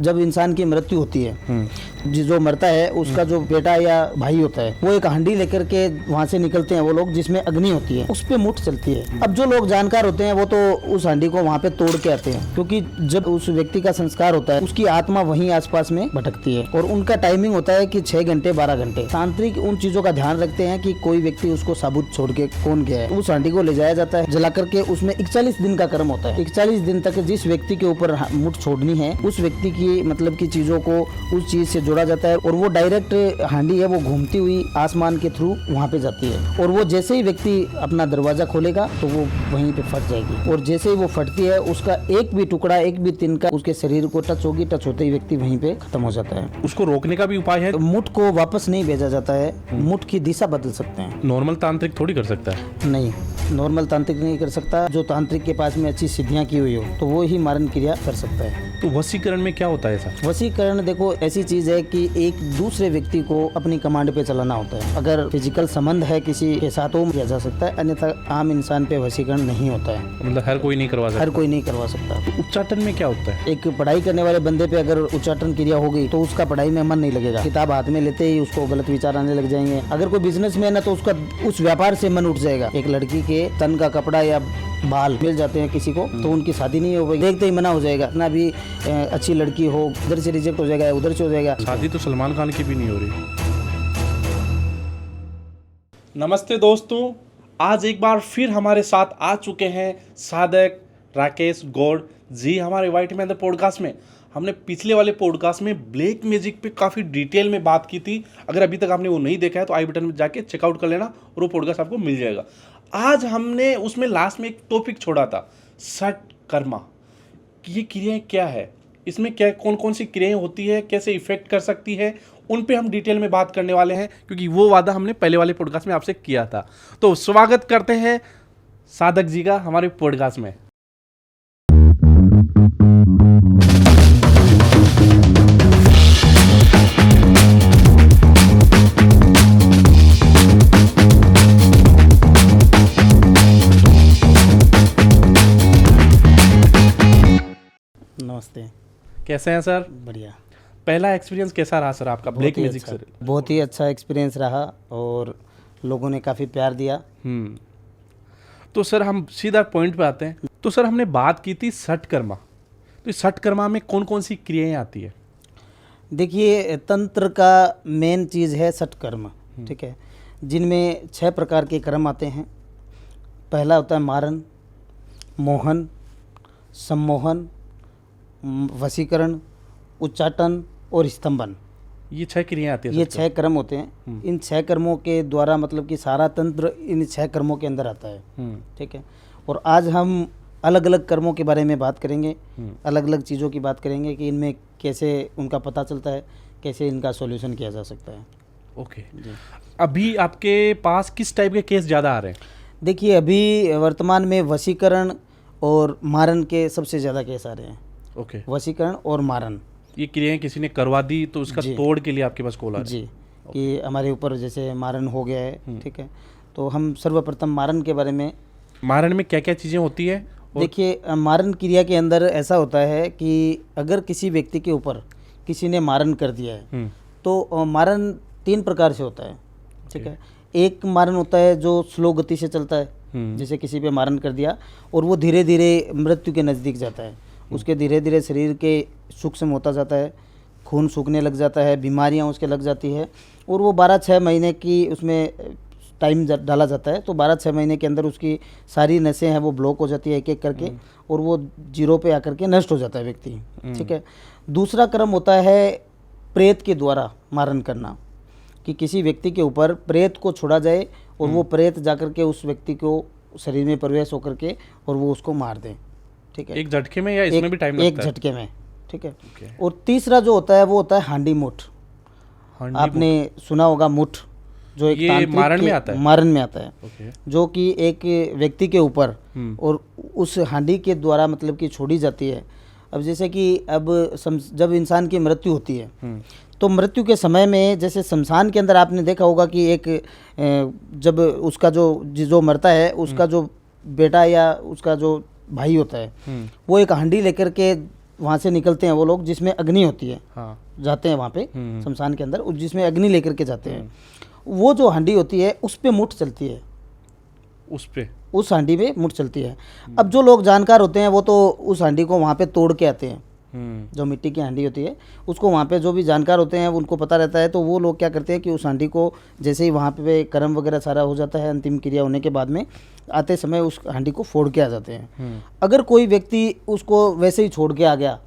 जब इंसान की मृत्यु होती है, जो मरता है उसका जो बेटा या भाई होता है, वो एक हांडी लेकर के वहाँ से निकलते हैं वो लोग, जिसमें अग्नि होती है, उस पे मुठ चलती है। अब जो लोग जानकार होते हैं वो तो उस हांडी को वहाँ पे तोड़ के आते हैं, क्योंकि जब उस व्यक्ति का संस्कार होता है उसकी आत्मा वहीं आसपास में भटकती है, और उनका टाइमिंग होता है कि 6 घंटे 12 घंटे। तांत्रिक उन चीजों का ध्यान रखते हैं कि कोई व्यक्ति उसको साबुत छोड़ के कौन गया है। उस हांडी को ले जाया जाता है, जला करके उसमें 41 दिन का कर्म होता है। 41 दिन तक जिस व्यक्ति के ऊपर मुठ छोड़नी है उस व्यक्ति की मतलब की चीजों को उस चीज से जोड़ा जाता है, और वो डायरेक्ट हांडी है वो घूमती हुई आसमान के थ्रू वहाँ पे जाती है, और वो जैसे ही व्यक्ति अपना दरवाजा खोलेगा तो वो वहीं पे फट जाएगी, और जैसे ही वो फटती है उसका एक भी टुकड़ा, एक भी तिनका उसके शरीर को टच होगी, टच होते ही व्यक्ति वहीं पे खत्म हो जाता है। उसको रोकने का भी उपाय है? मुठ को वापस नहीं भेजा जाता है, मुठ की दिशा बदल सकते हैं। नॉर्मल तांत्रिक थोड़ी कर सकता है? नहीं, नॉर्मल तांत्रिक नहीं कर सकता। जो तांत्रिक के पास में अच्छी सिद्धियां की हुई हो तो वो ही मारण क्रिया कर सकता है। तो वशीकरण में क्या होता है ऐसा? वशीकरण देखो ऐसी चीज है कि एक दूसरे व्यक्ति को अपनी कमांड पे चलाना होता है। अगर फिजिकल संबंध है किसी के साथ तो किया जा सकता है, अन्यथा आम इंसान पे वशीकरण नहीं होता है। मतलब हर कोई नहीं करवा सकता? हर कोई नहीं करवा सकता। उच्चाटन में क्या होता है? एक पढ़ाई करने वाले बंदे पे अगर उच्चाटन क्रिया हो गई तो उसका पढ़ाई में मन नहीं लगेगा, किताब हाथ में लेते ही उसको गलत विचार आने लग जाएंगे। अगर कोई बिजनेसमैन है तो उसका उस व्यापार से मन उठ जाएगा। एक लड़की के तन का कपड़ा या बाल मिल जाते हैं किसी को तो उनकी शादी नहीं हो पाएगी, देखते ही मना हो जाएगा। इतना भी अच्छी लड़की हो, इधर से रिजेक्ट हो जाएगा, उधर से हो जाएगा। शादी तो सलमान खान की भी नहीं हो रही। नमस्ते दोस्तों, आज एक बार फिर हमारे साथ आ चुके हैं साधक राकेश गौड़ जी हमारे व्हाइट मैन द पॉडकास्ट में। हमने पिछले वाले पॉडकास्ट में ब्लैक मैजिक पे काफ़ी डिटेल में बात की थी। अगर अभी तक आपने वो नहीं देखा है तो आई बटन में जाके चेकआउट कर लेना और वो पॉडकास्ट आपको मिल जाएगा। आज हमने उसमें लास्ट में एक टॉपिक छोड़ा था, षट कर्मा। ये क्रियाएं क्या है, इसमें क्या कौन कौन सी क्रियाएं होती है, कैसे इफेक्ट कर सकती है, उन पे हम डिटेल में बात करने वाले हैं, क्योंकि वो वादा हमने पहले वाले पॉडकास्ट में आपसे किया था। तो स्वागत करते हैं साधक जी का हमारे पॉडकास्ट में। नमस्ते। कैसे हैं सर? बढ़िया। पहला एक्सपीरियंस कैसा रहा सर आपका ब्लैक मैजिक से? बहुत ही अच्छा एक्सपीरियंस रहा और लोगों ने काफ़ी प्यार दिया। तो सर हम सीधा पॉइंट पे आते हैं। तो सर हमने बात की थी षट कर्मा, तो इस षट कर्मा में कौन कौन सी क्रियाएं आती है? देखिए, तंत्र का मेन चीज़ है षट कर्म, ठीक है, जिनमें 6 प्रकार के कर्म आते हैं। पहला होता है मारन, मोहन, सम्मोहन, वशीकरण, उच्चाटन और स्तंभन। ये 6 क्रियाएं आती है? ये 6 कर्म होते हैं। इन 6 कर्मों के द्वारा मतलब कि सारा तंत्र इन 6 कर्मों के अंदर आता है, ठीक है। और आज हम अलग अलग कर्मों के बारे में बात करेंगे, अलग अलग चीज़ों की बात करेंगे कि इनमें कैसे उनका पता चलता है, कैसे इनका सॉल्यूशन किया जा सकता है। ओके। अभी आपके पास किस टाइप के केस ज़्यादा आ रहे हैं? देखिए, अभी वर्तमान में वशीकरण और मारन के सबसे ज़्यादा केस आ रहे हैं। ओके। वशीकरण और मारन, ये क्रियाएं किसी ने करवा दी तो उसका तोड़ के लिए आपके पास कॉल आ रहा है? जी, कि हमारे ऊपर जैसे मारन हो गया है, ठीक है। तो हम सर्वप्रथम मारन के बारे में। मारन में क्या क्या चीज़ें होती है? देखिए, मारन क्रिया के अंदर ऐसा होता है कि अगर किसी व्यक्ति के ऊपर किसी ने मारन कर दिया है तो मारन 3 प्रकार से होता है, ठीक है। एक मारन होता है जो स्लो गति से चलता है, जैसे किसी पे मारन कर दिया और वो धीरे धीरे मृत्यु के नज़दीक जाता है, उसके धीरे धीरे शरीर के सूक्ष्म होता जाता है, खून सूखने लग जाता है, बीमारियां उसके लग जाती है, और वो 12-6 महीने की उसमें टाइम डाला जाता है। तो 12-6 महीने के अंदर उसकी सारी नसें हैं वो ब्लॉक हो जाती है एक एक करके, और वो जीरो पे आकर के नष्ट हो जाता है व्यक्ति, ठीक है। दूसरा क्रम होता है प्रेत के द्वारा मारन करना, कि किसी व्यक्ति के ऊपर प्रेत को छोड़ा जाए और वो प्रेत जाकर के उस व्यक्ति को शरीर में प्रवेश होकर के और वो उसको मार दें, ठीक है। एक झटके में या इसमें भी टाइम लगता है? एक झटके में, ठीक है। और तीसरा जो होता है वो होता है हांडी मुठ। आपने सुना होगा मुठ, जो एक ये मारन में आता है? मारन में आता है, जो कि एक व्यक्ति के ऊपर और उस हांडी के द्वारा मतलब कि छोड़ी जाती है। अब जैसे कि अब जब इंसान की मृत्यु होती है तो मृत्यु के समय में जैसे शमशान के अंदर आपने देखा होगा कि एक जब उसका जो मरता है उसका जो बेटा या उसका जो भाई होता है वो एक हांडी लेकर के वहाँ से निकलते हैं वो लोग जिसमें अग्नि होती है, हाँ। जाते हैं वहाँ पे शमशान के अंदर, जिसमें अग्नि लेकर के जाते हैं। वो जो हांडी होती है उस पे मुठ चलती है, उस हांडी में मुठ चलती है। अब जो लोग जानकार होते हैं वो तो उस हांडी को वहाँ पे तोड़ के आते हैं। जो मिट्टी की हांडी होती है उसको वहाँ पे जो भी जानकार होते हैं उनको पता रहता है, तो वो लोग क्या करते हैं कि उस हांडी को जैसे ही वहाँ पे कर्म वगैरह सारा हो जाता है, अंतिम क्रिया होने के बाद में आते समय उस हांडी को फोड़ के आ जाते हैं। अगर कोई व्यक्ति उसको वैसे ही छोड़ के आ गया,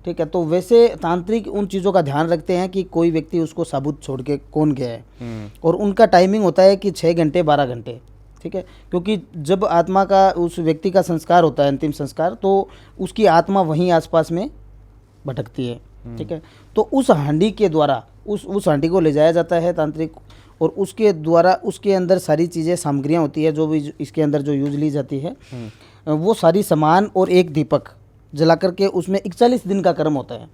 ठीक है, तो वैसे तांत्रिक उन चीज़ों का ध्यान रखते हैं कि कोई व्यक्ति उसको साबुत छोड़ के कौन गया है, और उनका टाइमिंग होता है कि 6 घंटे 12 घंटे, ठीक है, क्योंकि जब आत्मा का उस व्यक्ति का संस्कार होता है, अंतिम संस्कार, तो उसकी आत्मा वहीं आसपास में भटकती है, ठीक है। तो उस हांडी के द्वारा उस हांडी को ले जाया जाता है तांत्रिक, और उसके द्वारा उसके अंदर सारी चीज़ें सामग्रियाँ होती है जो भी इसके अंदर जो यूज ली जाती है, वो सारी सामान और एक दीपक जला करके उसमें 41 दिन का कर्म होता है।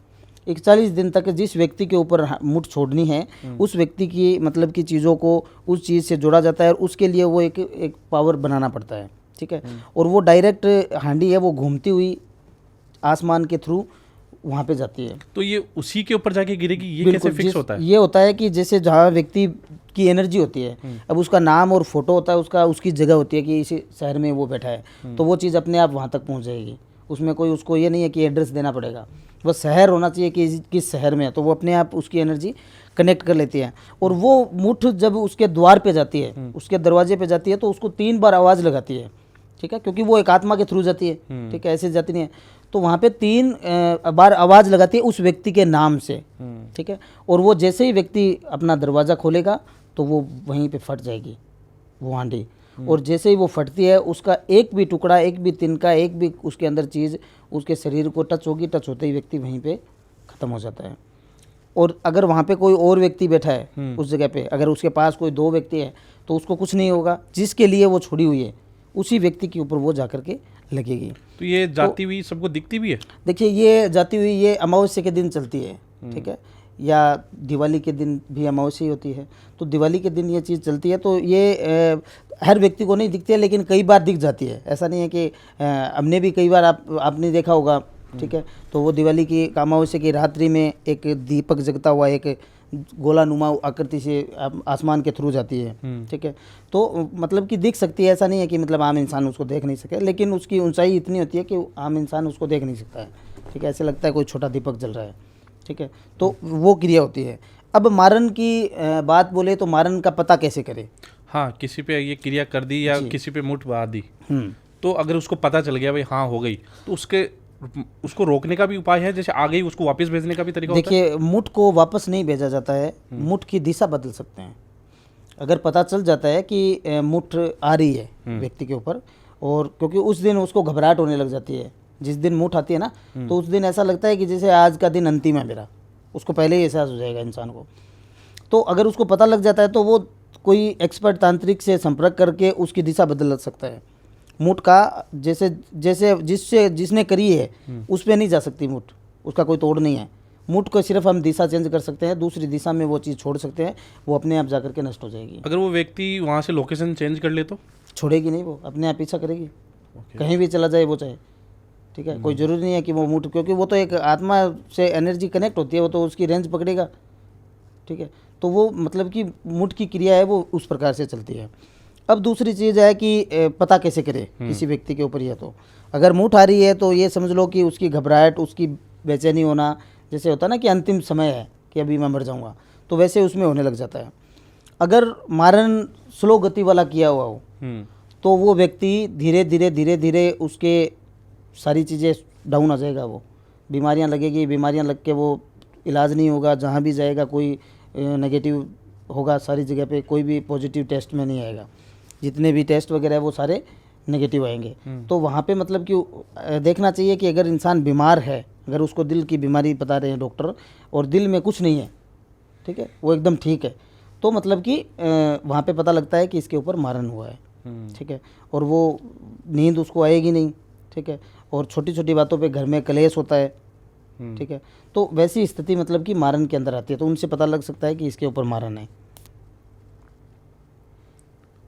41 दिन तक जिस व्यक्ति के ऊपर मुठ छोड़नी है उस व्यक्ति की मतलब की चीज़ों को उस चीज़ से जोड़ा जाता है, और उसके लिए वो एक पावर बनाना पड़ता है, ठीक है। और वो डायरेक्ट हांडी है वो घूमती हुई आसमान के थ्रू वहाँ पे जाती है। तो ये उसी के ऊपर जाके गिरेगी, ये कैसे फिक्स होता है? ये होता है कि जैसे जहाँ व्यक्ति की एनर्जी होती है, अब उसका नाम और फोटो होता है, उसकी जगह होती है कि इसी शहर में वो बैठा है, तो वो चीज़ अपने आप वहाँ तक पहुँच जाएगी। उसमें कोई उसको ये नहीं है कि एड्रेस देना पड़ेगा, बस शहर होना चाहिए कि किस शहर में है, तो वो अपने आप उसकी एनर्जी कनेक्ट कर लेती है। और वो मुठ जब उसके द्वार पे जाती है, उसके दरवाजे पे जाती है, तो उसको 3 बार आवाज़ लगाती है, ठीक है, क्योंकि वो एक आत्मा के थ्रू जाती है, ठीक है, ऐसे जाती नहीं है। तो वहाँ पे 3 बार आवाज़ लगाती है उस व्यक्ति के नाम से, ठीक है। और वो जैसे ही व्यक्ति अपना दरवाज़ा खोलेगा तो वो वहीं पे फट जाएगी वो हांडी, और जैसे ही वो फटती है उसका एक भी टुकड़ा, एक भी तिनका, एक भी उसके अंदर चीज़ उसके शरीर को टच होगी, टच होते ही व्यक्ति वहीं पे ख़त्म हो जाता है। और अगर वहाँ पे कोई और व्यक्ति बैठा है उस जगह पे, अगर उसके पास कोई 2 व्यक्ति है तो उसको कुछ नहीं होगा, जिसके लिए वो छोड़ी हुई है उसी व्यक्ति के ऊपर वो जा कर के लगेगी। तो ये जाती हुई सबको दिखती भी है? देखिए, ये जाती हुई ये अमावस्या के दिन चलती है, ठीक है, या दिवाली के दिन भी अमावस्या ही होती है, तो दिवाली के दिन ये चीज़ चलती है। तो ये हर व्यक्ति को नहीं दिखती है, लेकिन कई बार दिख जाती है। ऐसा नहीं है कि हमने भी कई बार आपने देखा होगा, ठीक है। तो वो दिवाली की अमावस्या की रात्रि में एक दीपक जगता हुआ एक गोला नुमा आकृति से आसमान के थ्रू जाती है, ठीक है। तो मतलब कि दिख सकती है, ऐसा नहीं है कि मतलब आम इंसान उसको देख नहीं सके, लेकिन उसकी ऊंचाई इतनी होती है कि आम इंसान उसको देख नहीं सकता है, ठीक है। ऐसे लगता है कोई छोटा दीपक जल रहा है, ठीक है। तो वो क्रिया होती है। अब मारन की बात बोले तो मारन का पता कैसे करें? हाँ, किसी पे ये क्रिया कर दी या किसी पे मुठ बहा दी, तो अगर उसको पता चल गया भाई हाँ हो गई, तो उसको रोकने का भी उपाय है? जैसे आ गई उसको वापस भेजने का भी तरीका होता है? देखिए, मुठ को वापस नहीं भेजा जाता है, मुठ की दिशा बदल सकते हैं। अगर पता चल जाता है कि मुठ आ रही है व्यक्ति के ऊपर, और क्योंकि उस दिन उसको घबराहट होने लग जाती है, जिस दिन मुठ आती है ना, तो उस दिन ऐसा लगता है कि जैसे आज का दिन अंतिम है मेरा, उसको पहले ही एहसास हो जाएगा इंसान को। तो अगर उसको पता लग जाता है तो वो कोई एक्सपर्ट तांत्रिक से संपर्क करके उसकी दिशा बदल सकता है। मुठ का जैसे जिसने करी है उस पर नहीं जा सकती मुठ, उसका कोई तोड़ नहीं है। मुठ को सिर्फ हम दिशा चेंज कर सकते हैं, दूसरी दिशा में वो चीज़ छोड़ सकते हैं, वो अपने आप जा करके नष्ट हो जाएगी। अगर वो व्यक्ति वहाँ से लोकेशन चेंज कर ले तो छोड़ेगी नहीं, वो अपने आप पीछा करेगी, कहीं भी चला जाए वो चाहे, ठीक है। कोई ज़रूरी नहीं है कि वो मुठ, क्योंकि वो तो एक आत्मा से एनर्जी कनेक्ट होती है, वो तो उसकी रेंज पकड़ेगा, ठीक है। तो वो मतलब कि मुठ की क्रिया है वो उस प्रकार से चलती है। अब दूसरी चीज़ है कि पता कैसे करे किसी व्यक्ति के ऊपर, ये तो अगर मुठ आ रही है तो ये समझ लो कि उसकी घबराहट, उसकी बेचैनी होना, जैसे होता है ना कि अंतिम समय है कि अभी मैं मर जाऊंगा, तो वैसे उसमें होने लग जाता है। अगर मारन स्लो गति वाला किया हुआ हो तो वो व्यक्ति धीरे धीरे उसके सारी चीज़ें डाउन आ जाएगा, वो बीमारियां लगेगी, बीमारियां लग के वो इलाज नहीं होगा, जहाँ भी जाएगा कोई नेगेटिव होगा, सारी जगह पे कोई भी पॉजिटिव टेस्ट में नहीं आएगा, जितने भी टेस्ट वगैरह है वो सारे नेगेटिव आएंगे। तो वहाँ पे मतलब कि देखना चाहिए कि अगर इंसान बीमार है, अगर उसको दिल की बीमारी बता रहे हैं डॉक्टर और दिल में कुछ नहीं है, ठीक है, वो एकदम ठीक है, तो मतलब कि वहाँ पे पता लगता है कि इसके ऊपर मारन हुआ है, ठीक है। और वो नींद उसको आएगी नहीं, ठीक है, और छोटी छोटी बातों पे घर में क्लेश होता है, ठीक है। तो वैसी स्थिति मतलब कि मारन के अंदर आती है, तो उनसे पता लग सकता है कि इसके ऊपर मारन है।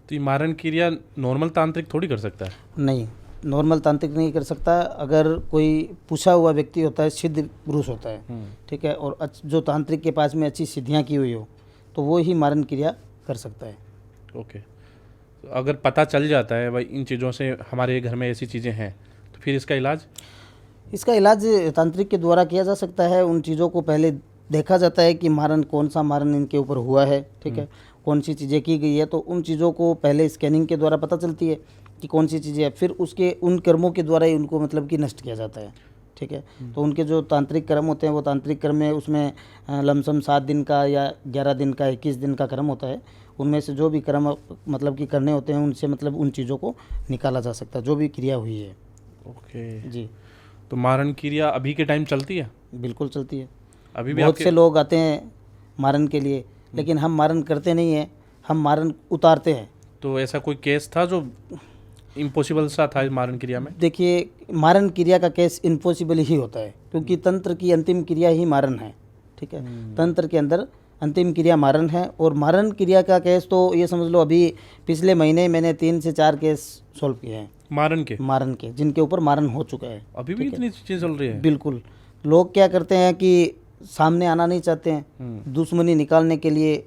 तो ये मारन क्रिया नॉर्मल तांत्रिक थोड़ी कर सकता है? नहीं, नॉर्मल तांत्रिक नहीं कर सकता। अगर कोई पूछा हुआ व्यक्ति होता है, सिद्ध पुरुष होता है, ठीक है, और जो तांत्रिक के पास में अच्छी सिद्धियाँ की हुई हो तो वो ही मारण क्रिया कर सकता है। ओके, तो अगर पता चल जाता है भाई इन चीज़ों से हमारे घर में ऐसी चीज़ें हैं, तो फिर इसका इलाज? इसका इलाज तांत्रिक के द्वारा किया जा सकता है। उन चीज़ों को पहले देखा जाता है कि मारण, कौन सा मारण इनके ऊपर हुआ है, ठीक है, कौन सी चीज़ें की गई है, तो उन चीज़ों को पहले स्कैनिंग के द्वारा पता चलती है कि कौन सी चीज़ें है। फिर उसके उन कर्मों के द्वारा ही उनको मतलब कि नष्ट किया जाता है, ठीक है। तो उनके जो तांत्रिक कर्म होते हैं वो तांत्रिक कर्म में उसमें लमसम 7 दिन का या 11 दिन का 21 दिन का कर्म होता है। उनमें से जो भी कर्म मतलब कि करने होते हैं उनसे मतलब उन चीज़ों को निकाला जा सकता है, जो भी क्रिया हुई है। ओके जी, तो मारण क्रिया अभी के टाइम चलती है? बिल्कुल चलती है। अभी भी बहुत आपके से लोग आते हैं मारण के लिए, लेकिन हम मारण करते नहीं हैं, हम मारण उतारते हैं। तो ऐसा कोई केस था जो इम्पॉसिबल सा था इस मारण क्रिया में? देखिए, मारण क्रिया का केस इम्पॉसिबल ही होता है, क्योंकि तंत्र की अंतिम क्रिया ही मारण है, ठीक है। तंत्र के अंदर अंतिम क्रिया मारण है, और मारण क्रिया का केस तो ये समझ लो अभी पिछले महीने मैंने 3 से 4 केस सॉल्व किए हैं मारण के, जिनके ऊपर मारण हो चुका है। अभी भी इतनी चीज़ें चल रही है? बिल्कुल। लोग क्या करते हैं कि सामने आना नहीं चाहते हैं, दुश्मनी निकालने के लिए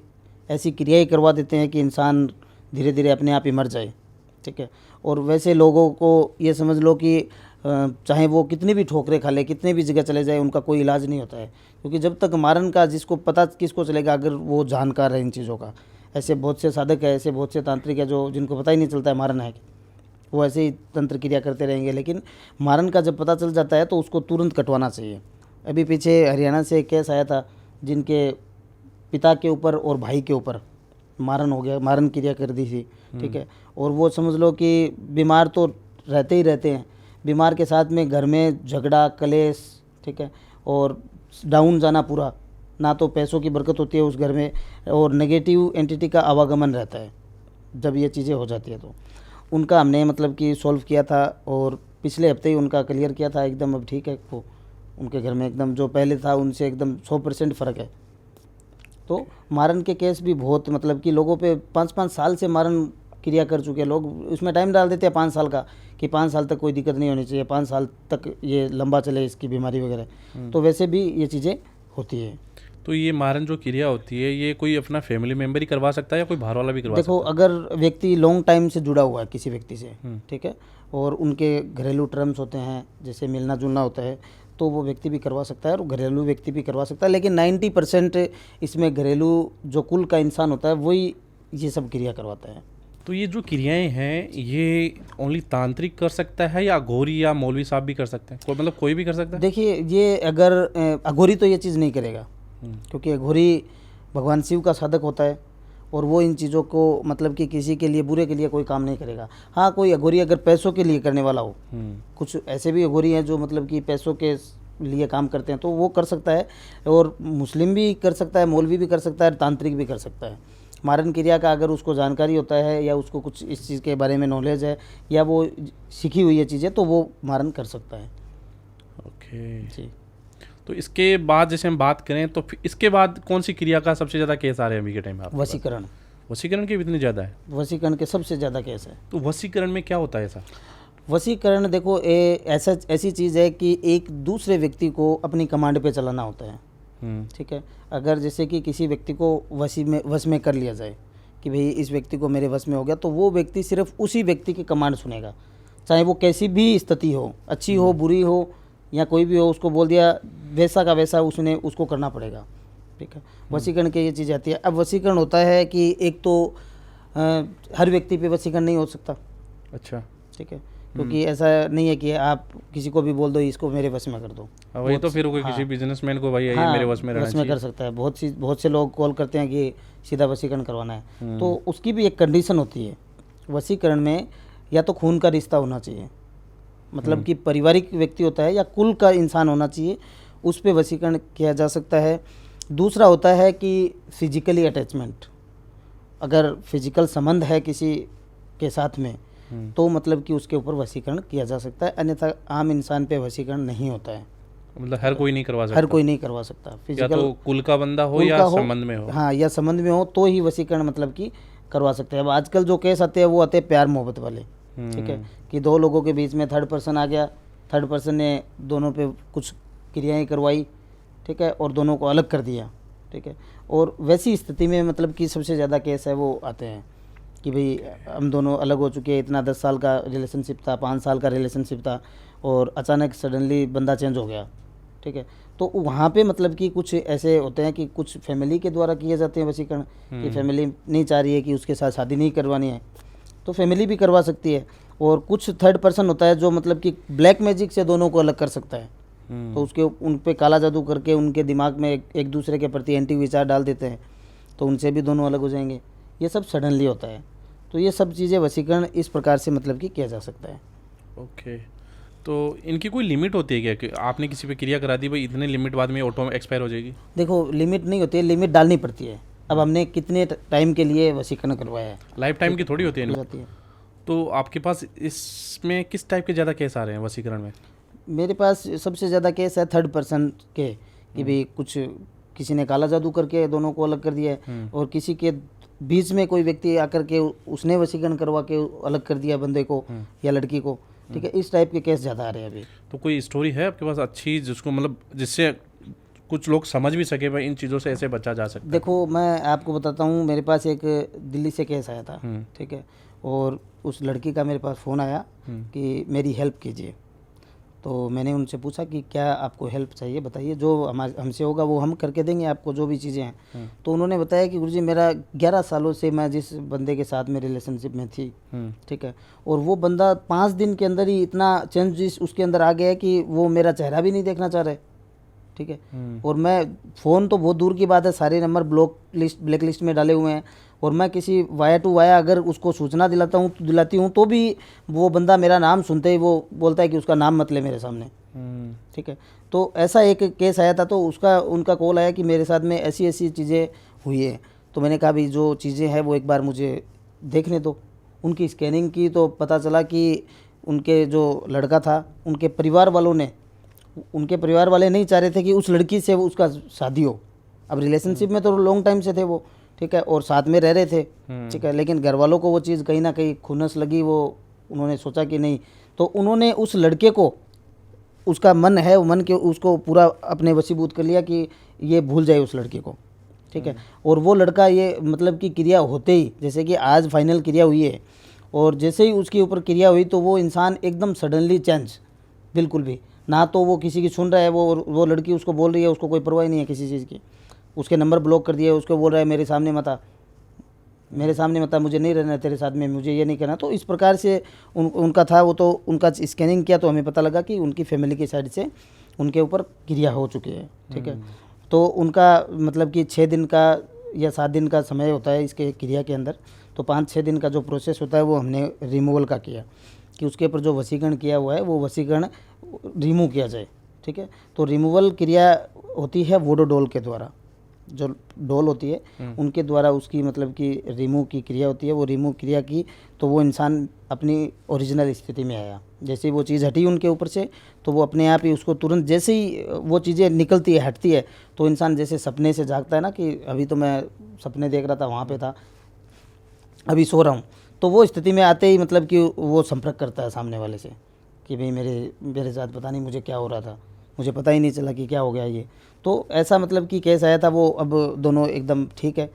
ऐसी क्रियाएं करवा देते हैं कि इंसान धीरे धीरे अपने आप ही मर जाए, ठीक है। और वैसे लोगों को ये समझ लो कि चाहे वो कितनी भी ठोकरें खा ले, कितने भी जगह चले जाए, उनका कोई इलाज नहीं होता है, क्योंकि जब तक मारण का जिसको पता किसको चलेगा, अगर वो जानकार है इन चीज़ों का। ऐसे बहुत से साधक है, ऐसे बहुत से तांत्रिक है जो जिनको पता ही नहीं चलता है मारण है, वो ऐसे ही तंत्र क्रिया करते रहेंगे। लेकिन मारण का जब पता चल जाता है तो उसको तुरंत कटवाना चाहिए। अभी पीछे हरियाणा से एक केस आया था जिनके पिता के ऊपर और भाई के ऊपर मारण हो गया, मारण क्रिया कर दी थी, ठीक है। और वो समझ लो कि बीमार तो रहते ही रहते हैं, बीमार के साथ में घर में झगड़ा, कलेश, ठीक है, और डाउन जाना पूरा, ना तो पैसों की बरकत होती है उस घर में, और नेगेटिव एंटिटी का आवागमन रहता है जब ये चीज़ें हो जाती है। तो उनका हमने मतलब कि सॉल्व किया था, और पिछले हफ्ते ही उनका क्लियर किया था एकदम। अब ठीक है, वो उनके घर में एकदम जो पहले था उनसे एकदम 100% फ़र्क है। तो मारण के केस भी बहुत मतलब कि लोगों पे 5-5 साल से मारण क्रिया कर चुके हैं लोग। उसमें टाइम डाल देते हैं 5 साल का, कि 5 साल तक कोई दिक्कत नहीं होनी चाहिए, 5 साल तक ये लंबा चले इसकी बीमारी वगैरह। तो वैसे भी ये चीज़ें होती है। तो ये मारण जो क्रिया होती है ये कोई अपना फैमिली मेम्बर ही करवा सकता है या कोई बाहर वाला भी करवा देखो, सकता अगर व्यक्ति लॉन्ग टाइम से जुड़ा हुआ है किसी व्यक्ति से, ठीक है, और उनके घरेलू टर्म्स होते हैं, जैसे मिलना जुलना होता है, तो वो व्यक्ति भी करवा सकता है और घरेलू व्यक्ति भी करवा सकता है। लेकिन 90% इसमें घरेलू जो कुल का इंसान होता है वही ये सब क्रिया करवाता है। है? तो ये जो क्रियाएं हैं ये ओनली तांत्रिक कर सकता है या अघोरी या मौलवी साहब भी कर सकते हैं? कोई मतलब कोई भी कर सकता है? देखिए, ये अगर अघोरी तो ये चीज़ नहीं करेगा, क्योंकि अघोरी भगवान शिव का साधक होता है, और वो इन चीज़ों को मतलब कि किसी के लिए बुरे के लिए कोई काम नहीं करेगा। हाँ, कोई अघोरी अगर पैसों के लिए करने वाला हो, कुछ ऐसे भी अघोरी हैं जो मतलब कि पैसों के लिए काम करते हैं, तो वो कर सकता है। और मुस्लिम भी कर सकता है, मौलवी भी कर सकता है, तांत्रिक भी कर सकता है। मारण क्रिया का अगर उसको जानकारी होता है या उसको कुछ इस चीज़ के बारे में नॉलेज है या वो सीखी हुई है चीज़ें, तो वो मारण कर सकता है। ओके जी। तो इसके बाद जैसे हम बात करें तो फिर इसके बाद कौन सी क्रिया का सबसे ज़्यादा केस आ रहे हैं अभी के टाइम में आपके पास? वशीकरण। वशीकरण के भी इतने ज़्यादा है? वशीकरण के सबसे ज़्यादा केस है। तो वशीकरण में क्या होता है ऐसा? वशीकरण देखो, ऐसी चीज़ है कि एक दूसरे व्यक्ति को अपनी कमांड पे चलाना होता है, ठीक है। अगर जैसे कि किसी व्यक्ति को वश में कर लिया जाए कि भाई इस व्यक्ति को मेरे वश में हो गया, तो वो व्यक्ति सिर्फ उसी व्यक्ति की कमांड सुनेगा, चाहे वो कैसी भी स्थिति हो, अच्छी हो, बुरी हो, या कोई भी हो, उसको बोल दिया वैसा का वैसा उसको करना पड़ेगा, ठीक है। वशीकरण की ये चीज़ आती है। अब वशीकरण होता है कि एक तो हर व्यक्ति पे वशीकरण नहीं हो सकता, अच्छा, ठीक है, क्योंकि ऐसा नहीं है कि आप किसी को भी बोल दो इसको मेरे वश में कर दो। वही तो फिर कोई किसी बिजनेसमैन को भाई ये मेरे वश में रहना वश में कर सकता है। बहुत से लोग कॉल करते हैं कि सीधा वशीकरण करवाना है, तो उसकी भी एक कंडीशन होती है। वशीकरण में या तो खून का रिश्ता होना चाहिए, मतलब कि पारिवारिक व्यक्ति होता है या कुल का इंसान होना चाहिए, उस पर वशीकरण किया जा सकता है। दूसरा होता है कि फिजिकली अटैचमेंट, अगर फिजिकल संबंध है किसी के साथ में तो मतलब कि उसके ऊपर वशीकरण किया जा सकता है, अन्यथा आम इंसान पे वशीकरण नहीं होता है। मतलब हर कोई नहीं करवा सकता? हर कोई नहीं करवा सकता। या तो कुल का बंदा हो या संबंध में हो। हाँ, या संबंध में हो तो ही वशीकरण मतलब कि करवा सकते हैं। अब आजकल जो केस आते हैं वो आते हैं प्यार मोहब्बत वाले, ठीक है, कि दो लोगों के बीच में थर्ड पर्सन आ गया, थर्ड पर्सन ने दोनों पे कुछ क्रियाएं करवाई, ठीक है, और दोनों को अलग कर दिया, ठीक है। और वैसी स्थिति में मतलब कि सबसे ज़्यादा केस है वो आते हैं कि भाई हम दोनों अलग हो चुके हैं, इतना 10 साल का रिलेशनशिप था, 5 साल का रिलेशनशिप था, और अचानक सडनली बंदा चेंज हो गया, ठीक है। तो वहाँ पे मतलब कि कुछ ऐसे होते हैं कि कुछ फैमिली के द्वारा किए जाते हैं वशीकरण, कि फैमिली नहीं चाह रही है कि उसके साथ शादी नहीं करवानी है, तो फैमिली भी करवा सकती है। और कुछ थर्ड पर्सन होता है जो मतलब कि ब्लैक मैजिक से दोनों को अलग कर सकता है, तो उसके उन पे काला जादू करके उनके दिमाग में एक दूसरे के प्रति एंटी विचार डाल देते हैं, तो उनसे भी दोनों अलग हो जाएंगे। ये सब सडनली होता है, तो ये सब चीज़ें वशीकरण इस प्रकार से मतलब कि किया जा सकता है। ओके, तो इनकी कोई लिमिट होती है क्या कि आपने किसी पे क्रिया करा दी, भाई इतने लिमिट बाद में ऑटो एक्सपायर हो जाएगी? देखो, लिमिट नहीं होती है, लिमिट डालनी पड़ती है। अब हमने कितने टाइम के लिए वशीकरण करवाया है, लाइफ टाइम की थोड़ी होती है हो इनमें। जाती है। तो आपके पास इसमें किस टाइप के ज़्यादा केस आ रहे हैं वशीकरण में? मेरे पास सबसे ज़्यादा केस है थर्ड पर्सन के, कि भाई कुछ किसी ने काला जादू करके दोनों को अलग कर दिया है, और किसी के बीच में कोई व्यक्ति आकर के उसने वशीकरण करवा के अलग कर दिया बंदे को या लड़की को, ठीक है। इस टाइप के केस ज़्यादा आ रहे हैं अभी। तो कोई स्टोरी है आपके पास अच्छी जिसको मतलब जिससे कुछ लोग समझ भी सके भाई इन चीज़ों से ऐसे बचा जा सकता है? देखो, मैं आपको बताता हूँ, मेरे पास एक दिल्ली से केस आया था, ठीक है, और उस लड़की का मेरे पास फ़ोन आया कि मेरी हेल्प कीजिए। तो मैंने उनसे पूछा कि क्या आपको हेल्प चाहिए, बताइए, जो हमसे होगा वो हम करके देंगे आपको, जो भी चीज़ें हैं। तो उन्होंने बताया कि गुरुजी, मेरा 11 सालों से मैं जिस बंदे के साथ में रिलेशनशिप में थी, ठीक है, और वो बंदा 5 दिन के अंदर ही इतना चेंजेस उसके अंदर आ गया कि वो मेरा चेहरा भी नहीं देखना चाह रहे, ठीक है। और मैं फ़ोन तो बहुत दूर की बात है, सारे नंबर ब्लैक लिस्ट में डाले हुए हैं, और मैं किसी वाया टू वाया अगर उसको सूचना दिलाती हूँ तो भी वो बंदा मेरा नाम सुनते ही वो बोलता है कि उसका नाम मत ले मेरे सामने, ठीक है। तो ऐसा एक केस आया था, तो उनका कॉल आया कि मेरे साथ में ऐसी ऐसी चीज़ें हुई है। तो मैंने कहा भाई जो चीज़ें हैं वो एक बार मुझे देखने दो। उनकी स्कैनिंग की तो पता चला कि उनके जो लड़का था, उनके परिवार वाले नहीं चाह रहे थे कि उस लड़की से वो उसका शादी हो। अब रिलेशनशिप में तो लॉन्ग टाइम से थे वो, ठीक है, और साथ में रह रहे थे, ठीक है, लेकिन घर वालों को वो चीज़ कहीं ना कहीं खुन्नस लगी, वो उन्होंने सोचा कि नहीं, तो उन्होंने उस लड़के को, उसका मन है वो मन के उसको पूरा अपने वशीभूत कर लिया कि ये भूल जाए उस लड़के को, ठीक है। और वो लड़का ये मतलब कि क्रिया होते ही, जैसे कि आज फाइनल क्रिया हुई है, और जैसे ही उसके ऊपर क्रिया हुई तो वो इंसान एकदम सडनली चेंज, बिल्कुल भी ना तो वो किसी की सुन रहा है, वो लड़की उसको बोल रही है, उसको कोई परवाह नहीं है किसी चीज़ की, उसके नंबर ब्लॉक कर दिए, उसको बोल रहा है मेरे सामने मत आ, मुझे नहीं रहना तेरे साथ में, मुझे ये नहीं करना। तो इस प्रकार से उनका था वो। तो उनका स्कैनिंग किया तो हमें पता लगा कि उनकी फैमिली की साइड से उनके ऊपर क्रिया हो चुकी है, ठीक है। तो उनका मतलब कि 6 दिन का या 7 दिन का समय होता है इसके क्रिया के अंदर। तो 5-6 दिन का जो प्रोसेस होता है वो हमने रिमूवल का किया, कि उसके ऊपर जो वशीकरण किया हुआ है वो वशीकरण रिमूव किया जाए, ठीक है। तो रिमूवल क्रिया होती है वोडो डोल के द्वारा, जो डोल होती है उनके द्वारा उसकी मतलब कि रिमूव की क्रिया होती है। वो रिमूव क्रिया की तो वो इंसान अपनी ओरिजिनल स्थिति में आया। जैसे ही वो चीज़ हटी उनके ऊपर से, तो वो अपने आप ही उसको तुरंत जैसे ही वो चीज़ें निकलती है, हटती है, तो इंसान जैसे सपने से जागता है ना, कि अभी तो मैं सपने देख रहा था, वहाँ पे था, अभी सो रहा हूँ, तो वो स्थिति में आते ही मतलब कि वो संपर्क करता है सामने वाले से कि भाई मेरे साथ पता नहीं मुझे क्या हो रहा था, मुझे पता ही नहीं चला कि क्या हो गया ये। तो ऐसा मतलब कि केस आया था वो। अब दोनों एकदम ठीक है,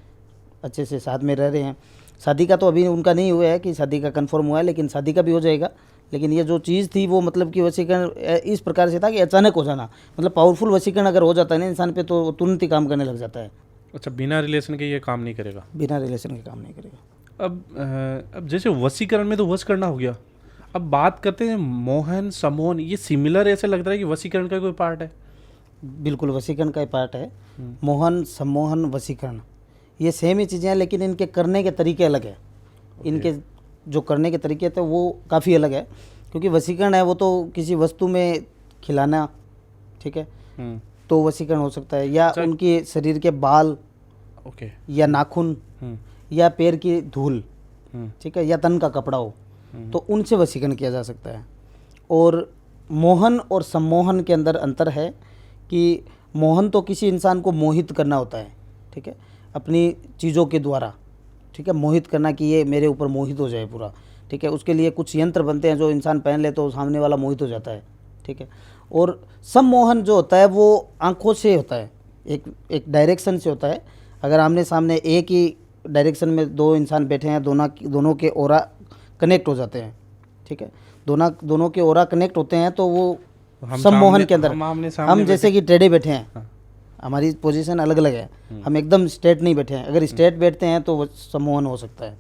अच्छे से साथ में रह रहे हैं। शादी का तो अभी उनका नहीं हुआ है कि शादी का कंफर्म हुआ है, लेकिन शादी का भी हो जाएगा। लेकिन ये जो चीज़ थी वो मतलब कि वशीकरण इस प्रकार से था कि अचानक हो जाना, मतलब पावरफुल वशीकरण अगर हो जाता है ना इंसान पे, तो तुरंत ही काम करने लग जाता है। अच्छा, बिना रिलेशन के ये काम नहीं करेगा? बिना रिलेशन के काम नहीं करेगा। अब जैसे वशीकरण में तो वश करना हो गया, अब बात करते हैं मोहन सम्मोहन, ये सिमिलर ऐसा लगता है कि वशीकरण का कोई पार्ट है? बिल्कुल वशीकरण का ही पार्ट है। मोहन, सम्मोहन, वशीकरण ये सेम ही चीज़ें हैं, लेकिन इनके करने के तरीके अलग है। इनके जो करने के तरीके थे वो काफ़ी अलग है, क्योंकि वशीकरण है वो तो किसी वस्तु में खिलाना, ठीक है, तो वशीकरण हो सकता है, या उनके शरीर के बाल, ओके, या नाखून, या पैर की धूल, ठीक है, या तन का कपड़ा हो, तो उनसे वशीकरण किया जा सकता है। और मोहन और सम्मोहन के अंदर अंतर है कि मोहन तो किसी इंसान को मोहित करना होता है, ठीक है, अपनी चीज़ों के द्वारा, ठीक है, मोहित करना कि ये मेरे ऊपर मोहित हो जाए पूरा, ठीक है। उसके लिए कुछ यंत्र बनते हैं जो इंसान पहन ले तो सामने वाला मोहित हो जाता है, ठीक है। और सम्मोहन जो होता है वो आंखों से होता है, एक डायरेक्शन से होता है। अगर आमने सामने एक ही डायरेक्शन में दो इंसान बैठे हैं, दोनों के ऑरा कनेक्ट हो जाते हैं, ठीक है। दोनों के ऑरा कनेक्ट होते हैं तो वो सम्मोहन के अंदर हम जैसे कि टेढ़े बैठे हैं, हमारी पोजीशन अलग अलग है, हम एकदम स्ट्रेट नहीं बैठे हैं। अगर स्ट्रेट बैठते हैं तो वो सम्मोहन हो सकता है।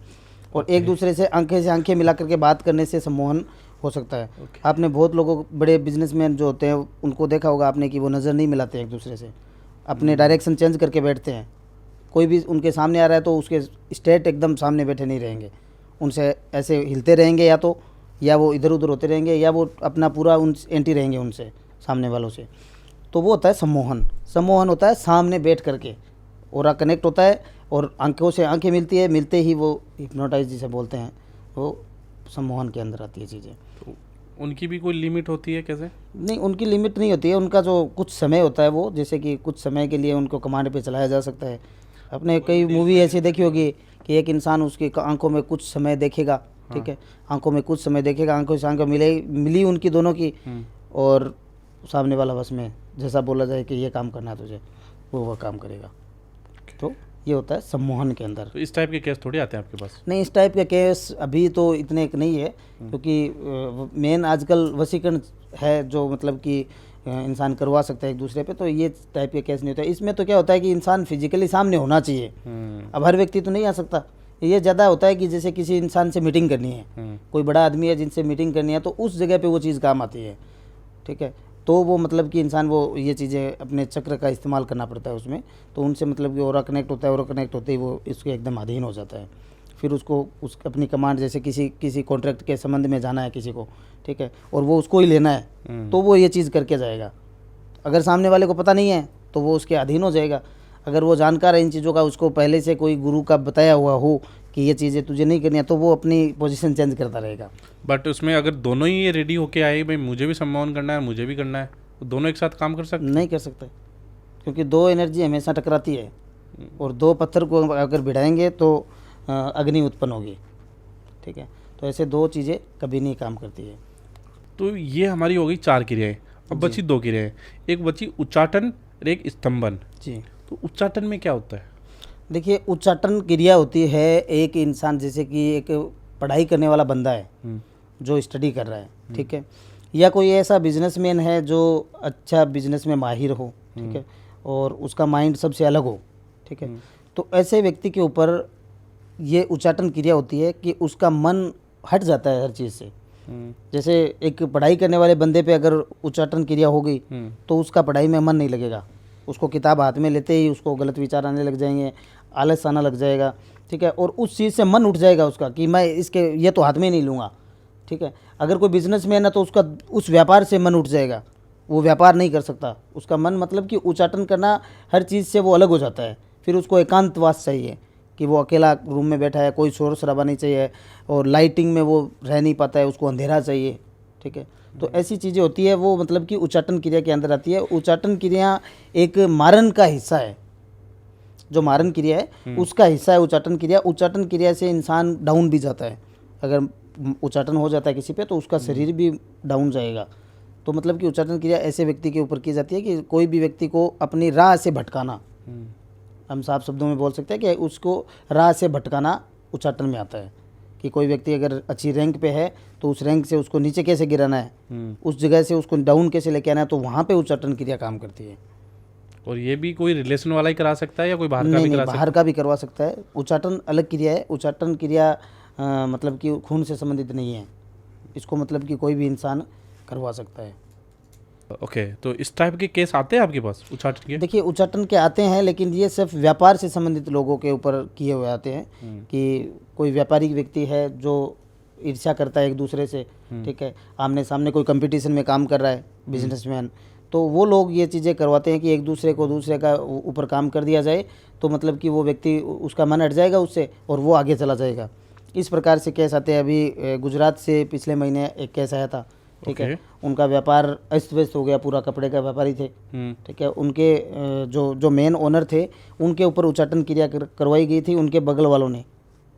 और एक दूसरे से आंखें मिला करके बात करने से सम्मोहन हो सकता है। आपने बहुत लोगों, बड़े बिजनेसमैन जो होते हैं उनको देखा होगा आपने कि वो नज़र नहीं मिलाते एक दूसरे से, अपने डायरेक्शन चेंज करके बैठते हैं। कोई भी उनके सामने आ रहा है तो उसके स्ट्रेट एकदम सामने बैठे नहीं रहेंगे, उनसे ऐसे हिलते रहेंगे, या वो इधर उधर होते रहेंगे, या वो अपना पूरा एंटी रहेंगे उनसे, सामने वालों से। तो वो होता है सम्मोहन। सम्मोहन होता है सामने बैठ करके, ऑरा कनेक्ट होता है और आंखों से आंखें मिलती है, मिलते ही वो हिप्नोटाइज जिसे बोलते हैं, वो सम्मोहन के अंदर आती है चीज़ें। तो उनकी भी कोई लिमिट होती है कैसे? नहीं, उनकी लिमिट नहीं होती है। उनका जो कुछ समय होता है वो, जैसे कि कुछ समय के लिए उनको कमांड पे चलाया जा सकता है। आपने कई मूवी ऐसी देखी होगी कि एक इंसान उसकी आंखों में कुछ समय देखेगा, ठीक है, आंखों में कुछ समय देखेगा, आंखों से आंखें मिली उनकी दोनों की, और सामने वाला बस में जैसा बोला जाए कि ये काम करना है तुझे, वो काम करेगा। तो ये होता है सम्मोहन के अंदर। तो इस टाइप के केस थोड़ी आते हैं आपके पास? नहीं, इस टाइप के केस अभी तो इतने नहीं है, क्योंकि मेन आजकल वशीकरण है जो मतलब कि इंसान करवा सकता है एक दूसरे पे, तो ये टाइप के केस नहीं होता है। इसमें तो क्या होता है कि इंसान फिजिकली सामने होना चाहिए। अब हर व्यक्ति तो नहीं आ सकता। ये ज़्यादा होता है कि जैसे किसी इंसान से मीटिंग करनी है, कोई बड़ा आदमी है जिनसे मीटिंग करनी है, तो उस जगह पे वो चीज़ काम आती है, ठीक है। तो वो मतलब कि इंसान वो ये चीज़ें अपने चक्र का इस्तेमाल करना पड़ता है उसमें, तो उनसे मतलब कि ऑरा कनेक्ट होता है, ऑरा कनेक्ट होते ही वो इसके एकदम अधीन हो जाता है। फिर उसको अपनी कमांड, जैसे किसी कॉन्ट्रैक्ट के संबंध में जाना है किसी को, ठीक है, और वो उसको ही लेना है, तो वो ये चीज़ करके जाएगा। अगर सामने वाले को पता नहीं है तो वो उसके अधीन हो जाएगा। अगर वो जानकार है इन चीज़ों का, उसको पहले से कोई गुरु का बताया हुआ हो कि ये चीज़ें तुझे नहीं करनी है, तो वो अपनी पोजीशन चेंज करता रहेगा। बट उसमें अगर दोनों ही ये रेडी होके आए, भाई मुझे भी सम्मोहन करना है, मुझे भी करना है, तो दोनों एक साथ काम कर सकते? नहीं कर सकते, क्योंकि दो एनर्जी हमेशा टकराती है, और दो पत्थर को अगर भिड़ाएंगे तो अग्नि उत्पन्न होगी, ठीक है। तो ऐसे दो चीज़ें कभी नहीं काम करती है। तो ये हमारी हो गई 4 क्रियाएं। अब बची 2 क्रियाएं, एक बची उच्चाटन और एक स्तंभन। जी, तो उच्चाटन में क्या होता है? देखिए, उच्चाटन क्रिया होती है एक इंसान, जैसे कि एक पढ़ाई करने वाला बंदा है जो स्टडी कर रहा है, ठीक है, या कोई ऐसा बिजनेसमैन है जो अच्छा बिजनेस में माहिर हो, ठीक है, और उसका माइंड सबसे अलग हो, ठीक है। तो ऐसे व्यक्ति के ऊपर ये उच्चाटन क्रिया होती है कि उसका मन हट जाता है हर चीज़ से। जैसे एक पढ़ाई करने वाले बंदे पे अगर उच्चाटन क्रिया हो गई तो उसका पढ़ाई में मन नहीं लगेगा, उसको किताब हाथ में लेते ही उसको गलत विचार आने लग जाएंगे, आलस आना लग जाएगा, ठीक है, और उस चीज़ से मन उठ जाएगा उसका कि मैं ये तो हाथ में नहीं लूँगा, ठीक है। अगर कोई बिजनेसमैन है तो उसका उस व्यापार से मन उठ जाएगा, वो व्यापार नहीं कर सकता, उसका मन मतलब कि उच्चाटन करना हर चीज़ से वो अलग हो जाता है। फिर उसको एकांतवास चाहिए कि वो अकेला रूम में बैठा है, कोई शोर शराबा नहीं चाहिए, और लाइटिंग में वो रह नहीं पाता है, उसको अंधेरा चाहिए, ठीक है। तो ऐसी चीज़ें होती है, वो मतलब कि उच्चाटन क्रिया के अंदर आती है। उच्चाटन क्रिया एक मारन का हिस्सा है, जो मारन क्रिया है उसका हिस्सा है उच्चाटन क्रिया। उच्चाटन क्रिया से इंसान डाउन भी जाता है, अगर उच्चाटन हो जाता है किसी पे तो उसका शरीर भी डाउन जाएगा। तो मतलब कि उच्चाटन क्रिया ऐसे व्यक्ति के ऊपर की जाती है कि कोई भी व्यक्ति को अपनी राह से भटकाना, हम साफ शब्दों में बोल सकते हैं कि उसको राह से भटकाना उच्चाटन में आता है। कि कोई व्यक्ति अगर अच्छी रैंक पे है तो उस रैंक से उसको नीचे कैसे गिराना है, उस जगह से उसको डाउन कैसे लेके आना है, तो वहाँ पे उच्चाटन क्रिया काम करती है। और ये भी कोई रिलेशन वाला ही करा सकता है या कोई बाहर का भी नहीं, करा सकता है? बाहर का भी करवा सकता है। उच्चाटन अलग क्रिया है। उच्चाटन क्रिया मतलब कि खून से संबंधित नहीं है, इसको मतलब कि कोई भी इंसान करवा सकता है। ओके, तो इस टाइप के केस आते हैं आपके पास उच्चाटन के? देखिए, उच्चाटन के आते हैं, लेकिन ये सिर्फ व्यापार से संबंधित लोगों के ऊपर किए हुए आते हैं। कि कोई व्यापारिक व्यक्ति है जो ईर्ष्या करता है एक दूसरे से, ठीक है, आमने सामने कोई कंपटीशन में काम कर रहा है बिजनेसमैन, तो वो लोग ये चीज़ें करवाते हैं कि एक दूसरे को दूसरे का ऊपर काम कर दिया जाए, तो मतलब कि वो व्यक्ति उसका मन हट जाएगा उससे और वो आगे चला जाएगा। इस प्रकार से केस आते हैं। अभी गुजरात से पिछले महीने एक केस आया था, ठीक है, उनका व्यापार अस्त व्यस्त हो गया, पूरा कपड़े का व्यापारी थे, ठीक है, उनके जो मेन ओनर थे उनके ऊपर उच्चाटन क्रिया करवाई गई थी उनके बगल वालों ने,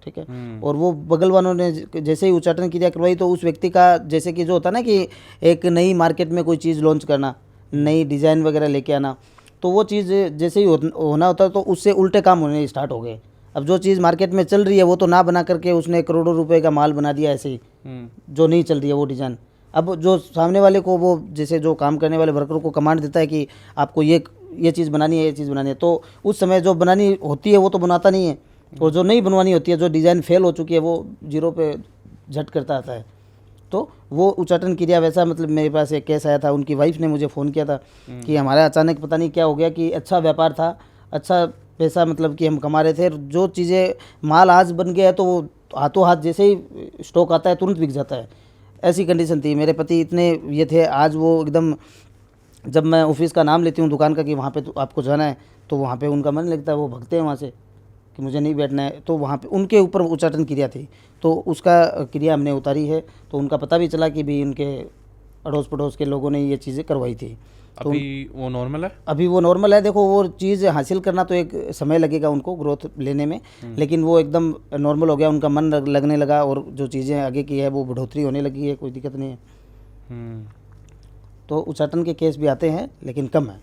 ठीक है। और वो बगल वालों ने जैसे ही उच्चाटन क्रिया करवाई तो उस व्यक्ति का जैसे कि जो होता है ना कि एक नई मार्केट में कोई चीज़ लॉन्च करना, नई डिज़ाइन वगैरह लेके आना, तो वो चीज़ जैसे ही होना होता तो उससे उल्टे काम होने स्टार्ट हो गए। अब जो चीज़ मार्केट में चल रही है वो तो ना बना करके उसने करोड़ों रुपए का माल बना दिया ऐसे ही, जो नहीं चल रही है वो डिज़ाइन। अब जो सामने वाले को वो जैसे जो काम करने वाले वर्कर को कमांड देता है कि आपको ये चीज़ बनानी है, ये चीज़ बनानी है, तो उस समय जो बनानी होती है वो तो बनाता नहीं है, और जो नहीं बनवानी होती है, जो डिज़ाइन फेल हो चुकी है, वो जीरो पे झट करता आता है। तो वो उच्चाटन क्रिया वैसा, मतलब मेरे पास एक केस आया था, उनकी वाइफ ने मुझे फ़ोन किया था कि हमारा अचानक पता नहीं क्या हो गया कि अच्छा व्यापार था, अच्छा पैसा मतलब कि हम कमा रहे थे, जो चीज़ें माल आज बन गया है तो वो हाथों हाथ जैसे ही स्टॉक आता है तुरंत बिक जाता है। ऐसी कंडीशन थी। मेरे पति इतने ये थे, आज वो एकदम, जब मैं ऑफिस का नाम लेती हूँ दुकान का कि वहाँ पे तो आपको जाना है, तो वहाँ पे उनका मन लगता है, वो भगते हैं वहाँ से कि मुझे नहीं बैठना है। तो वहाँ पे उनके ऊपर उच्चाटन क्रिया थी, तो उसका क्रिया हमने उतारी है। तो उनका पता भी चला कि भी उनके अड़ोस पड़ोस के लोगों ने ये चीज़ें करवाई थी। तो अभी वो नॉर्मल है? अभी वो नॉर्मल है। देखो वो चीज़ हासिल करना तो एक समय लगेगा उनको ग्रोथ लेने में, लेकिन वो एकदम नॉर्मल हो गया, उनका मन लगने लगा, और जो चीज़ें आगे की है वो बढ़ोतरी होने लगी है, कोई दिक्कत नहीं है। तो उच्चाटन के केस भी आते हैं लेकिन कम है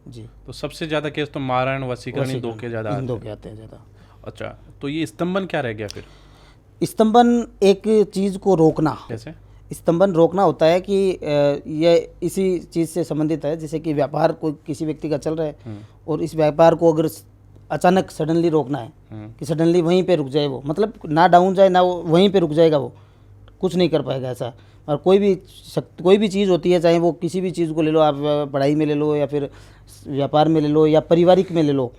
जी। तो सबसे ज़्यादा केस तो मारण, वशीकरण, इन दो के ज़्यादा इन दो के आते हैं ज़्यादा। अच्छा, तो ये स्तंभन क्या रह गया फिर? स्तंभन एक चीज़ को रोकना। कैसे? स्तंभन रोकना होता है कि ये इसी चीज़ से संबंधित है, जैसे कि व्यापार कोई किसी व्यक्ति का चल रहा है और इस व्यापार को अगर अचानक सडनली रोकना है कि सडनली वहीं पे रुक जाए, वो मतलब ना डाउन जाए ना वो वहीं पे रुक जाएगा, वो कुछ नहीं कर पाएगा ऐसा। और कोई भी चीज़ होती है, चाहे वो किसी भी चीज़ को ले लो, आप पढ़ाई में ले लो या फिर व्यापार में ले लो या पारिवारिक में ले लो,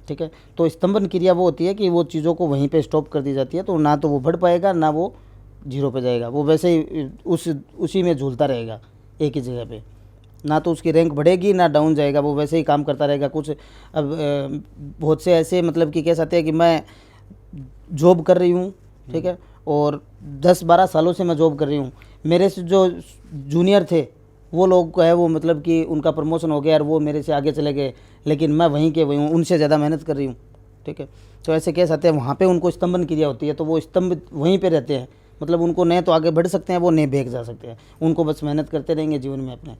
ठीक है। तो स्तंभन क्रिया वो होती है कि वो चीज़ों को वहीं पे स्टॉप कर दी जाती है, तो ना तो वो बढ़ पाएगा ना वो जीरो पे जाएगा, वो वैसे ही उसी में झूलता रहेगा एक ही जगह पे, ना तो उसकी रैंक बढ़ेगी ना डाउन जाएगा, वो वैसे ही काम करता रहेगा। कुछ अब बहुत से ऐसे मतलब कि कह सकते हैं कि मैं जॉब कर रही हूँ, ठीक है, और 10-12 सालों से मैं जॉब कर रही हूँ, मेरे से जो जूनियर थे वो लोग है वो मतलब कि उनका प्रमोशन हो गया और वो मेरे से आगे चले गए, लेकिन मैं वहीं के वहीं हूँ, उनसे ज़्यादा मेहनत कर रही हूँ, ठीक है। तो ऐसे केस आते हैं, वहाँ पे उनको स्तंभन क्रिया होती है, तो वो स्तंभ वहीं पे रहते हैं, मतलब उनको नहीं तो आगे बढ़ सकते हैं, वो नहीं भेग जा सकते हैं, उनको बस मेहनत करते रहेंगे जीवन में अपने।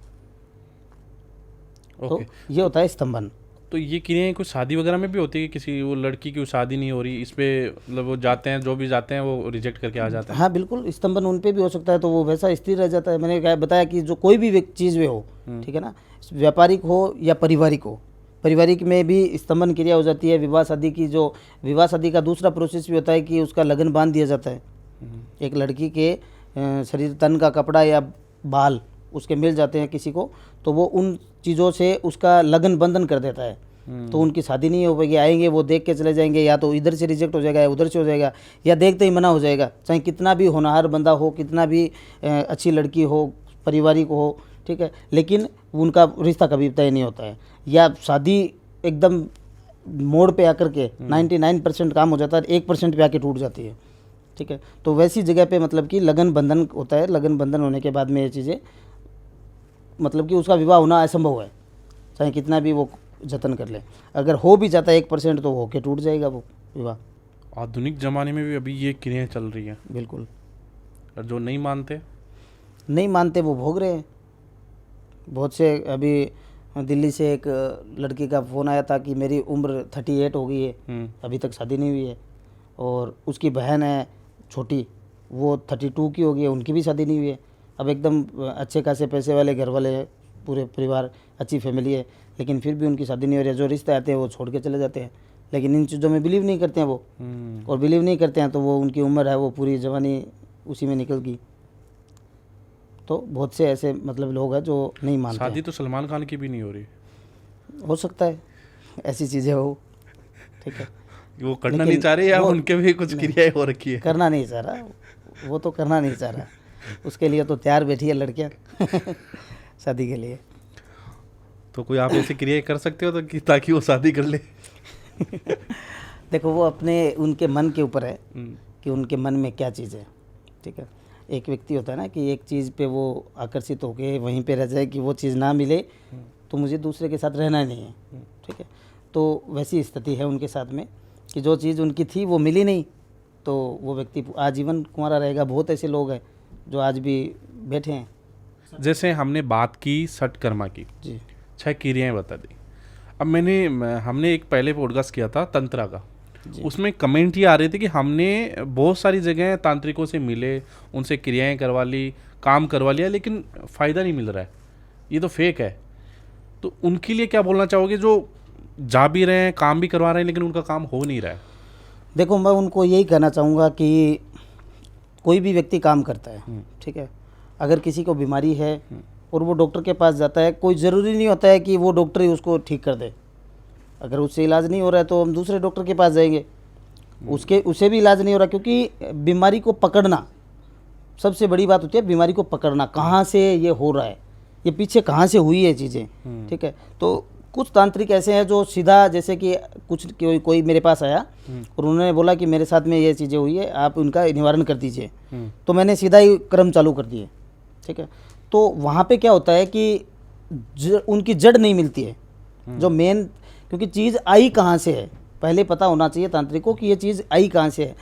तो ये होता है स्तंभन। तो ये क्रियाएं कुछ शादी वगैरह में भी होती है कि किसी वो लड़की की शादी नहीं हो रही, इस पे मतलब वो जाते हैं, जो भी जाते हैं वो रिजेक्ट करके आ जाते हैं? हाँ बिल्कुल, स्तंभन उन पे भी हो सकता है, तो वो वैसा स्थिर रह जाता है। मैंने बताया कि जो कोई भी चीज़ में हो, ठीक है ना, व्यापारिक हो या पारिवारिक हो, पारिवारिक में भी स्तंभन क्रिया हो जाती है। विवाह शादी की, जो विवाह शादी का दूसरा प्रोसेस भी होता है कि उसका लगन बांध दिया जाता है। एक लड़की के शरीर, तन का कपड़ा या बाल उसके मिल जाते हैं किसी को, तो वो उन चीज़ों से उसका लगन बंधन कर देता है, तो उनकी शादी नहीं हो पाएगी। आएंगे वो देख के चले जाएंगे, या तो इधर से रिजेक्ट हो जाएगा या उधर से हो जाएगा, या देखते ही मना हो जाएगा, चाहे कितना भी होनहार बंदा हो, कितना भी अच्छी लड़की हो, पारिवारिक हो, ठीक है, लेकिन उनका रिश्ता कभी तय नहीं होता है। या शादी एकदम मोड़ पे आकर के 99% काम हो जाता है, 1% पे आके टूट जाती है, ठीक है। तो वैसी जगह पे मतलब कि लगन बंधन होता है, लगन बंधन होने के बाद में ये चीज़ें मतलब कि उसका विवाह होना असंभव है, चाहे कितना भी वो जतन कर ले। अगर हो भी जाता है 1% तो होके टूट जाएगा वो विवाह। आधुनिक ज़माने में भी अभी ये क्रियाएं चल रही हैं? बिल्कुल। और जो नहीं मानते वो भोग रहे हैं। बहुत से, अभी दिल्ली से एक लड़की का फ़ोन आया था कि मेरी उम्र 38 हो गई है, अभी तक शादी नहीं हुई है, और उसकी बहन है छोटी, वो 32 की हो गई है, उनकी भी शादी नहीं हुई है। अब एकदम अच्छे खासे पैसे वाले घर वाले हैं, पूरे परिवार, अच्छी फैमिली है, लेकिन फिर भी उनकी शादी नहीं हो रही है। जो रिश्ते आते हैं वो छोड़ के चले जाते हैं, लेकिन इन चीज़ों में बिलीव नहीं करते हैं वो, और बिलीव नहीं करते हैं तो वो उनकी उम्र है वो पूरी जवानी उसी में निकल गई। तो बहुत से ऐसे मतलब लोग हैं जो नहीं मानते। शादी तो सलमान खान की भी नहीं हो रही? हो सकता है ऐसी चीज़ें हो, ठीक है। वो करना नहीं चाह रहे या उनके भी कुछ क्रियाएं हो रखी है? करना नहीं चाह रहा वो, तो करना नहीं चाह रहा, उसके लिए तो तैयार बैठी है लड़कियाँ शादी के लिए। तो कोई आप ऐसी क्रियाएं कर सकते हो तो कि ताकि वो शादी कर ले? देखो वो अपने उनके मन के ऊपर है कि उनके मन में क्या चीज़ है, ठीक है। एक व्यक्ति होता है ना कि एक चीज़ पे वो आकर्षित होके वहीं पे रह जाए कि वो चीज़ ना मिले तो मुझे दूसरे के साथ रहना नहीं है, ठीक है। तो वैसी स्थिति है उनके साथ में, कि जो चीज़ उनकी थी वो मिली नहीं, तो वो व्यक्ति आजीवन कुंवारा रहेगा। बहुत ऐसे लोग हैं जो आज भी बैठे हैं। जैसे हमने बात की षटकर्मा की, जी 6 क्रियाएं बता दी। अब हमने एक पहले पॉडकास्ट किया था तंत्रा का, उसमें कमेंट ये आ रहे थे कि हमने बहुत सारी जगह तांत्रिकों से मिले, उनसे क्रियाएं करवा ली, काम करवा लिया, लेकिन फ़ायदा नहीं मिल रहा है, ये तो फेक है। तो उनके लिए क्या बोलना चाहोगे जो जा भी रहे हैं, काम भी करवा रहे हैं, लेकिन उनका काम हो नहीं रहा है? देखो, मैं उनको यही कहना चाहूँगा कि कोई भी व्यक्ति काम करता है, ठीक है, अगर किसी को बीमारी है और वो डॉक्टर के पास जाता है, कोई ज़रूरी नहीं होता है कि वो डॉक्टर ही उसको ठीक कर दे। अगर उससे इलाज नहीं हो रहा है तो हम दूसरे डॉक्टर के पास जाएंगे, उसे भी इलाज नहीं हो रहा, क्योंकि बीमारी को पकड़ना सबसे बड़ी बात होती है। बीमारी को पकड़ना, कहाँ से ये हो रहा है, ये पीछे कहाँ से हुई है चीज़ें, ठीक है। तो कुछ तांत्रिक ऐसे हैं जो सीधा, जैसे कि कोई मेरे पास आया और उन्होंने बोला कि मेरे साथ में ये चीज़ें हुई है, आप उनका निवारण कर दीजिए, तो मैंने सीधा ही कर्म चालू कर दिए, ठीक है। तो वहाँ पे क्या होता है कि उनकी जड़ नहीं मिलती है, जो मेन, क्योंकि चीज़ आई कहाँ से है पहले पता होना चाहिए तांत्रिक को कि ये चीज़ आई कहाँ से है।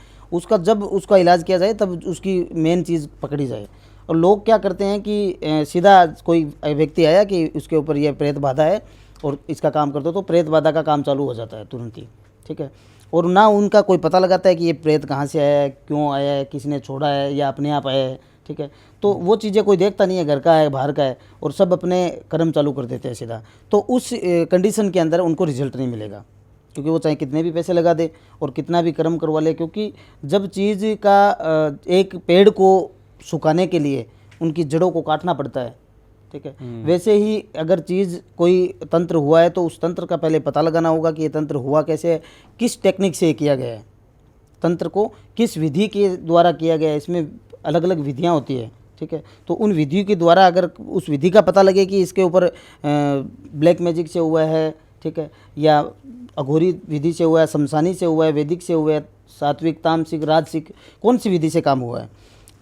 जब उसका इलाज किया जाए तब उसकी मेन चीज़ पकड़ी जाए। और लोग क्या करते हैं कि सीधा कोई व्यक्ति आया कि उसके ऊपर ये प्रेत बाधा है और इसका काम कर दो, तो प्रेत बाधा का काम चालू हो जाता है तुरंत ही, ठीक है। और ना उनका कोई पता लगाता है कि ये प्रेत कहाँ से आया है, क्यों आया है, किसने छोड़ा है या अपने आप आया है, ठीक है। तो वो चीज़ें कोई देखता नहीं है, घर का है बाहर का है, और सब अपने कर्म चालू कर देते हैं सीधा। तो उस कंडीशन के अंदर उनको रिजल्ट नहीं मिलेगा, क्योंकि वो चाहे कितने भी पैसे लगा दे और कितना भी कर्म करवा ले, क्योंकि जब चीज़ का एक पेड़ को सुखाने के लिए उनकी जड़ों को काटना पड़ता है, ठीक है। वैसे ही अगर चीज़ कोई तंत्र हुआ है तो उस तंत्र का पहले पता लगाना होगा कि ये तंत्र हुआ कैसे है, किस टेक्निक से किया गया है, तंत्र को किस विधि के द्वारा किया गया है। इसमें अलग अलग विधियाँ होती है, ठीक है। तो उन विधियों के द्वारा अगर उस विधि का पता लगे कि इसके ऊपर ब्लैक मैजिक से हुआ है, ठीक है, या अघोरी विधि से हुआ है, शमशानी से हुआ है, वैदिक से हुआ है, सात्विक, तामसिक, राजसिक, कौन सी विधि से काम हुआ है,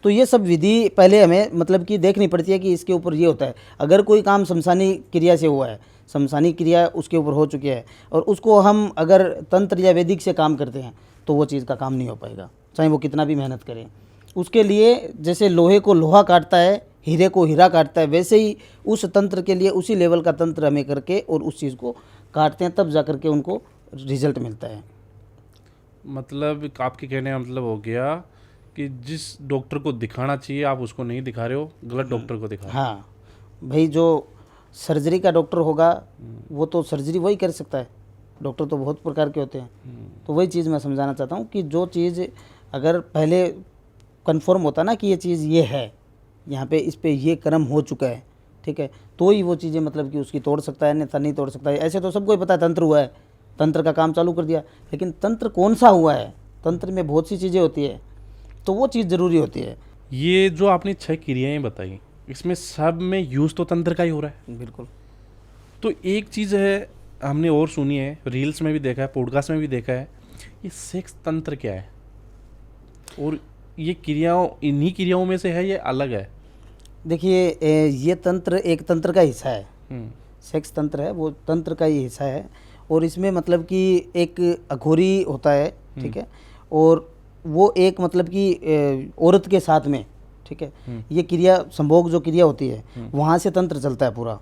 तो ये सब विधि पहले हमें मतलब कि देखनी पड़ती है कि इसके ऊपर ये होता है। अगर कोई काम शमशानी क्रिया से हुआ है, शमशानी क्रिया उसके ऊपर हो चुकी है, और उसको हम अगर तंत्र या वैदिक से काम करते हैं तो वो चीज़ का काम नहीं हो पाएगा, चाहे वो कितना भी मेहनत करें। उसके लिए जैसे लोहे को लोहा काटता है, हीरे को हीरा काटता है, वैसे ही उस तंत्र के लिए उसी लेवल का तंत्र हमें करके और उस चीज़ को काटते हैं, तब जा करके उनको रिजल्ट मिलता है। मतलब आपके कहने का मतलब हो गया कि जिस डॉक्टर को दिखाना चाहिए आप उसको नहीं दिखा रहे हो, गलत डॉक्टर को दिखा रहे हो। हाँ भाई, जो सर्जरी का डॉक्टर होगा वो तो सर्जरी वही कर सकता है, डॉक्टर तो बहुत प्रकार के होते हैं। तो वही चीज़ मैं समझाना चाहता हूँ कि जो चीज़ अगर पहले कंफर्म होता ना कि ये चीज़ ये है, यहाँ पे इस पे ये कर्म हो चुका है, ठीक है, तो ही वो चीज़ें मतलब कि उसकी तोड़ सकता है, अन्यथा नहीं तोड़ सकता है। ऐसे तो सबको ही पता है तंत्र हुआ है, तंत्र का काम चालू कर दिया, लेकिन तंत्र कौन सा हुआ है, तंत्र में बहुत सी चीज़ें होती है, तो वो चीज़ ज़रूरी होती है। ये जो आपने 6 क्रियाएं बताई, इसमें सब में यूज़ तो तंत्र का ही हो रहा है। बिल्कुल। तो एक चीज़ है हमने और सुनी है, रील्स में भी देखा है, पॉडकास्ट में भी देखा है, ये सेक्स तंत्र क्या है और ये क्रियाओं इन्हीं क्रियाओं में से है, ये अलग है? देखिए, ये तंत्र एक तंत्र का हिस्सा है, सेक्स तंत्र है, वो तंत्र का ही हिस्सा है। और इसमें मतलब कि एक अघोरी होता है, ठीक है, और वो एक मतलब कि औरत के साथ में, ठीक है, ये क्रिया संभोग जो क्रिया होती है वहाँ से तंत्र चलता है पूरा,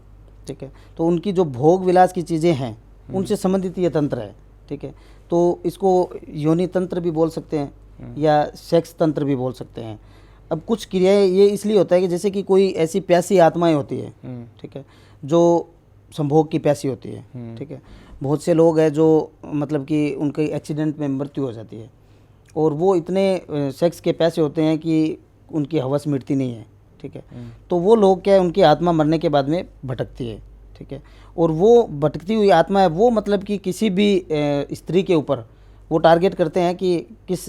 ठीक है। तो उनकी जो भोग विलास की चीज़ें हैं उनसे संबंधित ये तंत्र है, ठीक है। तो इसको योनि तंत्र भी बोल सकते हैं या सेक्स तंत्र भी बोल सकते हैं। अब कुछ क्रियाएं ये इसलिए होता है कि जैसे कि कोई ऐसी प्यासी आत्माएं होती है, ठीक है, जो संभोग की प्यासी होती है, ठीक है। बहुत से लोग हैं जो मतलब कि उनके एक्सीडेंट में मृत्यु हो जाती है और वो इतने सेक्स के प्यासे होते हैं कि उनकी हवस मिटती नहीं है, ठीक है। तो वो लोग क्या है, उनकी आत्मा मरने के बाद में भटकती है, ठीक है। और वो भटकती हुई आत्मा है, वो मतलब कि किसी भी स्त्री के ऊपर वो टारगेट करते हैं कि किस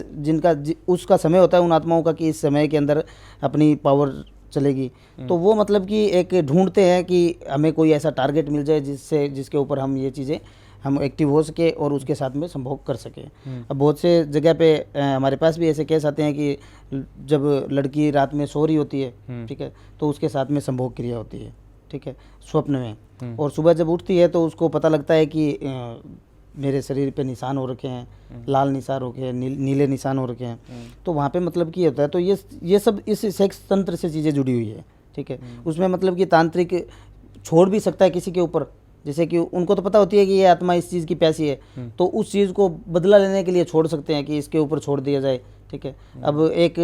उसका समय होता है उन आत्माओं का कि इस समय के अंदर अपनी पावर चलेगी। तो वो मतलब कि एक ढूंढते हैं कि हमें कोई ऐसा टारगेट मिल जाए जिसके ऊपर हम ये चीज़ें हम एक्टिव हो सके और उसके साथ में संभोग कर सके। अब बहुत से जगह पे हमारे पास भी ऐसे केस आते हैं कि जब लड़की रात में सो रही होती है, ठीक है, तो उसके साथ में संभोग क्रिया होती है, ठीक है, स्वप्न में। और सुबह जब उठती है तो उसको पता लगता है कि मेरे शरीर पे निशान हो रखे हैं, लाल निशान हो रखे हैं, नीले निशान हो रखे हैं। तो वहाँ पे मतलब कि होता है, तो ये सब इस सेक्स तंत्र से चीज़ें जुड़ी हुई है, ठीक है। उसमें मतलब कि तांत्रिक छोड़ भी सकता है किसी के ऊपर, जैसे कि उनको तो पता होती है कि ये आत्मा इस चीज़ की प्यासी है, तो उस चीज़ को बदला लेने के लिए छोड़ सकते हैं कि इसके ऊपर छोड़ दिया जाए, ठीक है। अब एक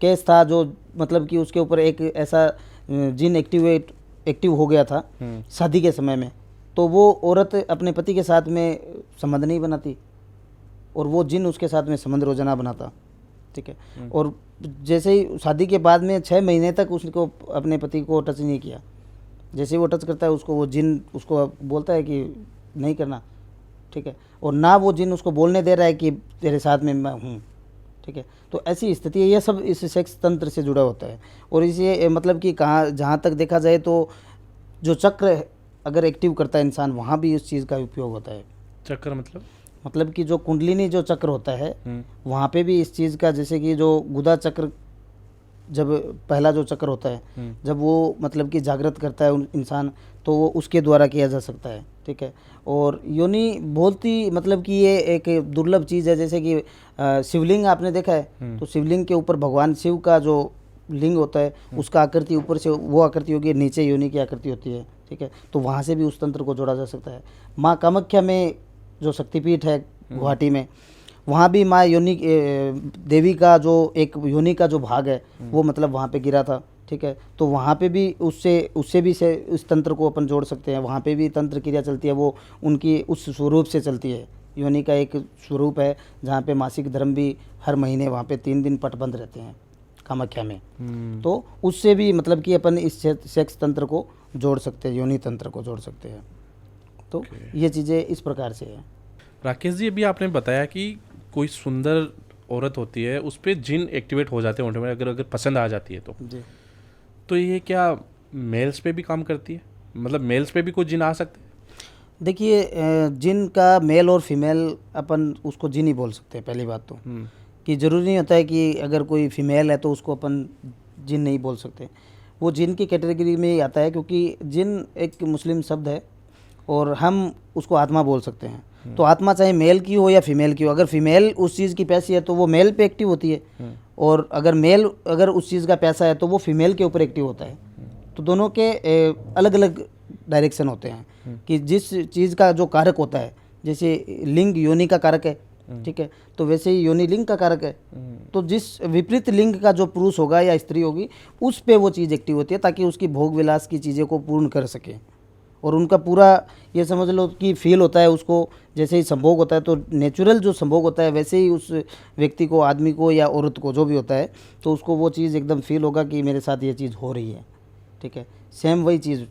केस था जो मतलब कि उसके ऊपर एक ऐसा जिन एक्टिव हो गया था शादी के समय में, तो वो औरत अपने पति के साथ में संबंध नहीं बनाती और वो जिन उसके साथ में संबंध रोजाना बनाता, ठीक है। और जैसे ही शादी के बाद में 6 महीने तक उसको अपने पति को टच नहीं किया। जैसे ही वो टच करता है उसको वो जिन उसको बोलता है कि नहीं करना, ठीक है। और ना वो जिन उसको बोलने दे रहा है कि तेरे साथ में मैं हूँ, ठीक है। तो ऐसी स्थिति है, ये सब इस सेक्स तंत्र से जुड़ा होता है। और इसे मतलब कि कहाँ जहाँ तक देखा जाए तो जो चक्र अगर एक्टिव करता है इंसान, वहाँ भी इस चीज़ का उपयोग होता है। चक्र मतलब कि जो कुंडलिनी जो चक्र होता है वहाँ पे भी इस चीज़ का, जैसे कि जो गुदा चक्र, जब पहला जो चक्र होता है जब वो मतलब कि जागृत करता है इंसान, तो वो उसके द्वारा किया जा सकता है, ठीक है। और योनि बहुत ही मतलब कि ये एक दुर्लभ चीज़ है। जैसे कि शिवलिंग आपने देखा है, तो शिवलिंग के ऊपर भगवान शिव का जो लिंग होता है उसका आकृति ऊपर से वो आकृति होगी, नीचे योनि की आकृति होती है, ठीक है। तो वहाँ से भी उस तंत्र को जोड़ा जा सकता है। माँ कामाख्या में जो शक्तिपीठ है गुवाहाटी में, वहाँ भी माँ योनि देवी का जो एक योनि का जो भाग है वो मतलब वहाँ पे गिरा था, ठीक है। तो वहाँ पे भी उससे भी से इस तंत्र को अपन जोड़ सकते हैं। वहाँ पे भी तंत्र क्रिया चलती है, वो उनकी उस स्वरूप से चलती है। योनि का एक स्वरूप है जहाँ पे मासिक धर्म भी हर महीने वहाँ पे 3 दिन पट बंद रहते हैं कामाख्या में। तो उससे भी मतलब कि अपन इस सेक्स तंत्र को जोड़ सकते हैं, योनि तंत्र को जोड़ सकते हैं। तो ये चीज़ें इस प्रकार से है। राकेश जी, अभी आपने बताया कि कोई सुंदर औरत होती है उस पर जिन एक्टिवेट हो जाते हैं ऑटोमेटिक, अगर पसंद आ जाती है तो ये क्या मेल्स पे भी काम करती है? मतलब मेल्स पे भी कोई जिन आ सकते हैं? देखिए, जिन का मेल और फीमेल अपन उसको जिन ही बोल सकते हैं। पहली बात तो कि ज़रूरी नहीं होता है कि अगर कोई फीमेल है तो उसको अपन जिन नहीं बोल सकते। वो जिन की कैटेगरी में ही आता है, क्योंकि जिन एक मुस्लिम शब्द है और हम उसको आत्मा बोल सकते हैं। तो आत्मा चाहे मेल की हो या फीमेल की हो, अगर फीमेल उस चीज़ की प्यासी है तो वो मेल पे एक्टिव होती है, और अगर मेल अगर उस चीज़ का प्यासा है तो वो फीमेल के ऊपर एक्टिव होता है। तो दोनों के अलग अलग डायरेक्शन होते हैं कि जिस चीज़ का जो कारक होता है, जैसे लिंग योनि का कारक है, ठीक है, तो वैसे ही योनि लिंग का कारक है। तो जिस विपरीत लिंग का जो पुरुष होगा या स्त्री होगी उस पे वो चीज़ एक्टिव होती है, ताकि उसकी भोग विलास की चीज़ें को पूर्ण कर सके। और उनका पूरा ये समझ लो कि फील होता है उसको, जैसे ही संभोग होता है तो नेचुरल जो संभोग होता है वैसे ही उस व्यक्ति को, आदमी को या औरत को जो भी होता है, तो उसको वो चीज़ एकदम फील होगा कि मेरे साथ ये चीज़ हो रही है, ठीक है। सेम वही चीज़।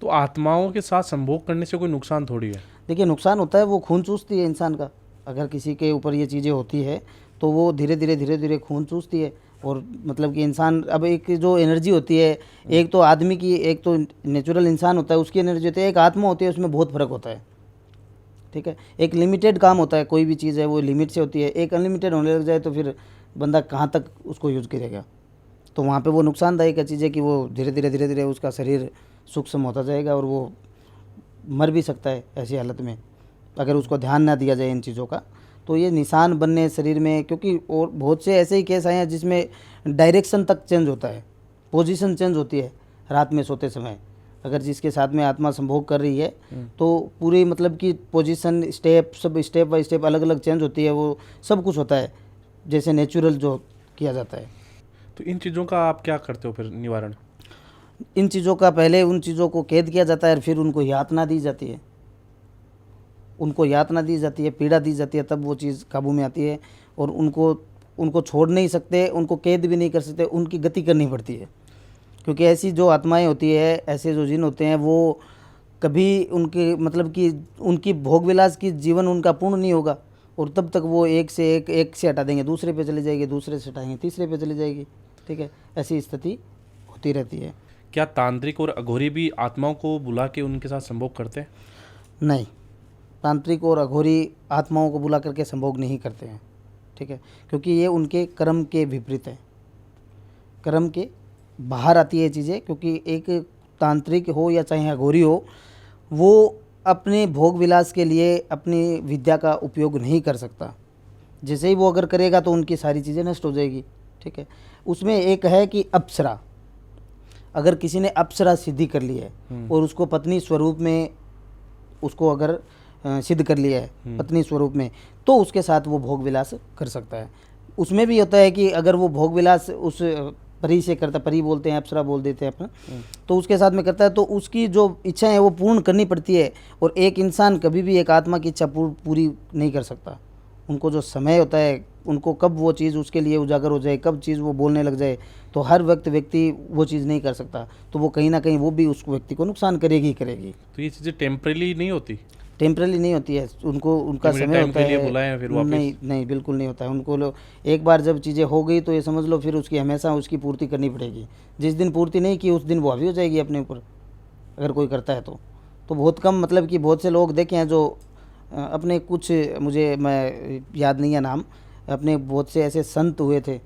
तो आत्माओं के साथ संभोग करने से कोई नुकसान थोड़ी है? देखिए, नुकसान होता है, वो खून चूसती है इंसान का। अगर किसी के ऊपर ये चीज़ें होती है तो वो धीरे धीरे खून चूसती है। और मतलब कि इंसान, अब एक जो एनर्जी होती है, एक तो आदमी की, एक तो नेचुरल इंसान होता है उसकी एनर्जी होती है, एक आत्मा होती है, उसमें बहुत फ़र्क होता है, ठीक है। एक लिमिटेड काम होता है, कोई भी चीज़ है वो लिमिट से होती है। एक अनलिमिटेड होने लग जाए तो फिर बंदा कहाँ तक उसको यूज़ करेगा। तो वहाँ पे वो नुकसानदायक चीज़ है कि वो धीरे धीरे उसका शरीर सूक्ष्म होता जाएगा और वो मर भी सकता है ऐसी हालत में, अगर उसको ध्यान ना दिया जाए इन चीज़ों का। तो ये निशान बनने शरीर में, क्योंकि और बहुत से ऐसे ही केस आए हैं जिसमें डायरेक्शन तक चेंज होता है, पोजीशन चेंज होती है रात में सोते समय। अगर जिसके साथ में आत्मा संभोग कर रही है तो पूरी मतलब कि पोजीशन, स्टेप बाय स्टेप अलग अलग चेंज होती है, वो सब कुछ होता है जैसे नेचुरल जो किया जाता है। तो इन चीज़ों का आप क्या करते हो फिर निवारण? इन चीज़ों का पहले उन चीज़ों को कैद किया जाता है, फिर उनको यातना दी जाती है, पीड़ा दी जाती है, तब वो चीज़ काबू में आती है। और उनको छोड़ नहीं सकते, उनको कैद भी नहीं कर सकते, उनकी गति करनी पड़ती है। क्योंकि ऐसी जो आत्माएं होती है, ऐसे जो जिन होते हैं, वो कभी उनके मतलब कि उनकी भोग विलास की जीवन उनका पूर्ण नहीं होगा, और तब तक वो एक से हटा देंगे, दूसरे पे चली जाएगी, दूसरे से हटाएंगे, तीसरे पे चली जाएगी, ठीक है। ऐसी स्थिति होती रहती है। क्या तांत्रिक और अघोरी भी आत्माओं को बुला के उनके साथ संभोग करते हैं? नहीं, तांत्रिक और अघोरी आत्माओं को बुला करके संभोग नहीं करते हैं, ठीक है, क्योंकि ये उनके कर्म के विपरीत है, कर्म के बाहर आती है चीज़ें। क्योंकि एक तांत्रिक हो या चाहे अघोरी हो, वो अपने भोग विलास के लिए अपनी विद्या का उपयोग नहीं कर सकता। जैसे ही वो अगर करेगा तो उनकी सारी चीज़ें नष्ट हो जाएगी। ठीक है, उसमें एक है कि अप्सरा, अगर किसी ने अप्सरा सिद्धि कर ली है और उसको पत्नी स्वरूप में उसको अगर सिद्ध कर लिया है पत्नी स्वरूप में, तो उसके साथ वो भोग विलास कर सकता है। उसमें भी होता है कि अगर वो भोग विलास उस परी से करता, परी बोलते हैं, अप्सरा बोल देते हैं अपना, तो उसके साथ में करता है, तो उसकी जो इच्छा है वो पूर्ण करनी पड़ती है। और एक इंसान कभी भी एक आत्मा की इच्छा पूरी नहीं कर सकता। उनको जो समय होता है, उनको कब वो चीज़ उसके लिए उजागर हो जाए, कब चीज़ वो बोलने लग जाए, तो हर वक्त व्यक्ति वो चीज़ नहीं कर सकता, तो वो कहीं ना कहीं वो भी उस व्यक्ति को नुकसान करेगी ही करेगी। तो ये चीज़ें टेम्परेली नहीं होती? टेम्पररी नहीं होती है, उनको उनका समय होता है। बुलाएं फिर वापस? नहीं नहीं, बिल्कुल नहीं होता है उनको। लो एक बार जब चीज़ें हो गई तो ये समझ लो फिर उसकी हमेशा उसकी पूर्ति करनी पड़ेगी। जिस दिन पूर्ति नहीं की उस दिन वो हावी हो जाएगी अपने ऊपर, अगर कोई करता है तो बहुत कम, मतलब कि बहुत से लोग देखे हैं जो अपने कुछ, मुझे मैं याद नहीं है नाम, अपने बहुत से ऐसे संत हुए थे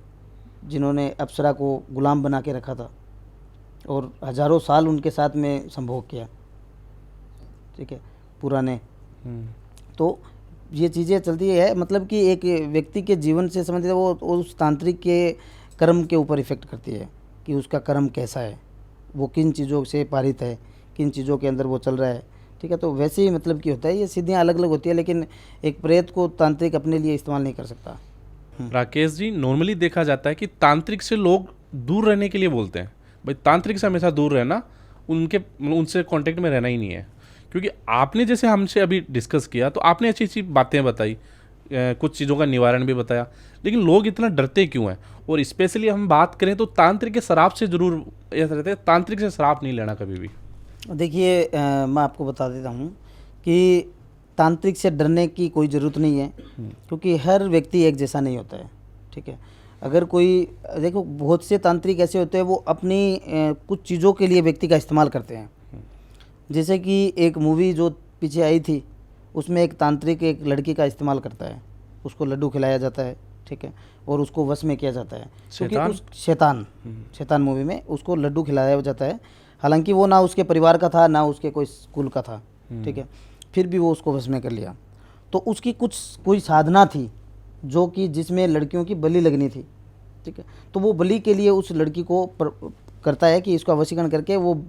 जिन्होंने अप्सरा को गुलाम बना के रखा था और हजारों साल उनके साथ में संभोग किया। ठीक है, पुराने। तो ये चीज़ें चलती है, मतलब कि एक व्यक्ति के जीवन से समझते वो उस तांत्रिक के कर्म के ऊपर इफ़ेक्ट करती है कि उसका कर्म कैसा है, वो किन चीज़ों से पारित है, किन चीज़ों के अंदर वो चल रहा है। ठीक है, तो वैसे ही मतलब कि होता है, ये सिद्धियाँ अलग अलग होती है, लेकिन एक प्रेत को तांत्रिक अपने लिए इस्तेमाल नहीं कर सकता। राकेश जी, नॉर्मली देखा जाता है कि तांत्रिक से लोग दूर रहने के लिए बोलते हैं, भाई तांत्रिक से हमेशा दूर रहना, उनसे कांटेक्ट में रहना ही नहीं है। क्योंकि आपने जैसे हमसे अभी डिस्कस किया तो आपने अच्छी अच्छी बातें बताई, कुछ चीज़ों का निवारण भी बताया, लेकिन लोग इतना डरते क्यों हैं? और स्पेशली हम बात करें तो तांत्रिक के शराब से ज़रूर ऐसा रहता है, तांत्रिक से शराब नहीं लेना कभी भी। देखिए, मैं आपको बता देता हूँ कि तांत्रिक से डरने की कोई ज़रूरत नहीं है, क्योंकि हर व्यक्ति एक जैसा नहीं होता है। ठीक है, अगर कोई, देखो बहुत से तांत्रिक ऐसे होते हैं वो अपनी कुछ चीज़ों के लिए व्यक्ति का इस्तेमाल करते हैं। जैसे कि एक मूवी जो पीछे आई थी, उसमें एक तांत्रिक एक लड़की का इस्तेमाल करता है, उसको लड्डू खिलाया जाता है। ठीक है, और उसको वश में किया जाता है, क्योंकि उस शैतान मूवी में उसको लड्डू खिलाया जाता है। हालांकि वो ना उसके परिवार का था ना उसके कोई स्कूल का था। ठीक है, फिर भी वो उसको वश में कर लिया। तो उसकी कोई साधना थी जो कि जिसमें लड़कियों की बलि लगनी थी। ठीक है, तो वो बलि के लिए उस लड़की को करता है कि इसका वशीकरण करके, वो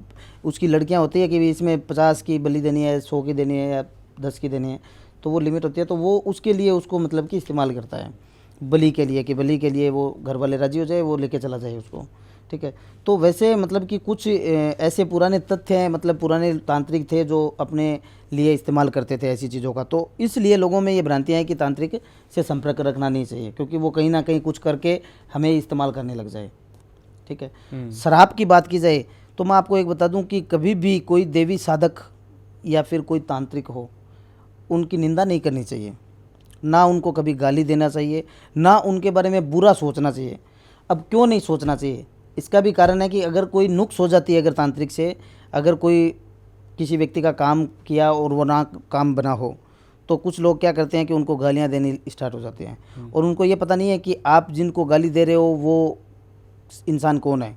उसकी लड़कियां होती है कि इसमें 50 की बलि देनी है, 100 की देनी है या 10 की देनी है, तो वो लिमिट होती है। तो वो उसके लिए उसको मतलब कि इस्तेमाल करता है बलि के लिए, कि बलि के लिए वो घर वाले राजी हो जाए, वो लेके चला जाए उसको। ठीक है, तो वैसे मतलब कि कुछ ऐसे पुराने तथ्य हैं, मतलब पुराने तांत्रिक थे जो अपने लिए इस्तेमाल करते थे ऐसी चीज़ों का। तो इसलिए लोगों में ये भ्रांतियाँ हैं कि तांत्रिक से संपर्क रखना नहीं चाहिए, क्योंकि वो कहीं ना कहीं कुछ करके हमें इस्तेमाल करने लग जाए। ठीक है, शराब की बात की जाए तो मैं आपको एक बता दूं कि कभी भी कोई देवी साधक या फिर कोई तांत्रिक हो, उनकी निंदा नहीं करनी चाहिए, ना उनको कभी गाली देना चाहिए, ना उनके बारे में बुरा सोचना चाहिए। अब क्यों नहीं सोचना चाहिए, इसका भी कारण है कि अगर कोई नुक्स हो जाती है, अगर तांत्रिक से अगर कोई किसी व्यक्ति का काम किया और वो ना काम बना हो, तो कुछ लोग क्या करते हैं कि उनको गालियाँ देनी स्टार्ट हो जाती हैं। और उनको ये पता नहीं है कि आप जिनको गाली दे रहे हो वो इंसान कौन है,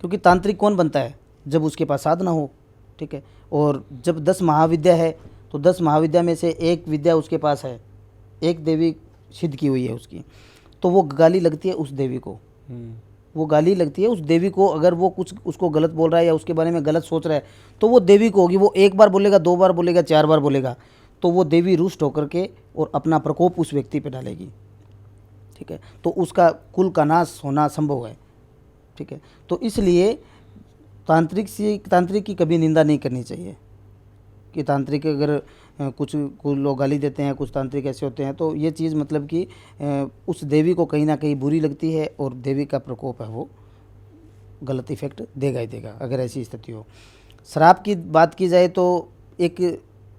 क्योंकि तांत्रिक कौन बनता है जब उसके पास साधना हो। ठीक है, और जब 10 महाविद्या है तो 10 महाविद्या में से एक विद्या उसके पास है, एक देवी सिद्ध की हुई है उसकी, तो वो गाली लगती है उस देवी को, वो गाली लगती है उस देवी को। अगर वो कुछ उसको गलत बोल रहा है या उसके बारे में गलत सोच रहा है तो वो देवी को होगी। वो एक बार बोलेगा, 2 बार बोलेगा, 4 बार बोलेगा, तो वो देवी रुष्ट होकर के और अपना प्रकोप उस व्यक्ति पे डालेगी। ठीक है, तो उसका कुल का नाश होना संभव है। ठीक है, तो इसलिए तांत्रिक की कभी निंदा नहीं करनी चाहिए कि तांत्रिक अगर कुछ लोग गाली देते हैं, कुछ तांत्रिक ऐसे होते हैं, तो ये चीज़ मतलब कि उस देवी को कहीं ना कहीं बुरी लगती है और देवी का प्रकोप है वो गलत इफेक्ट देगा ही देगा अगर ऐसी स्थिति हो। श्राप की बात की जाए तो एक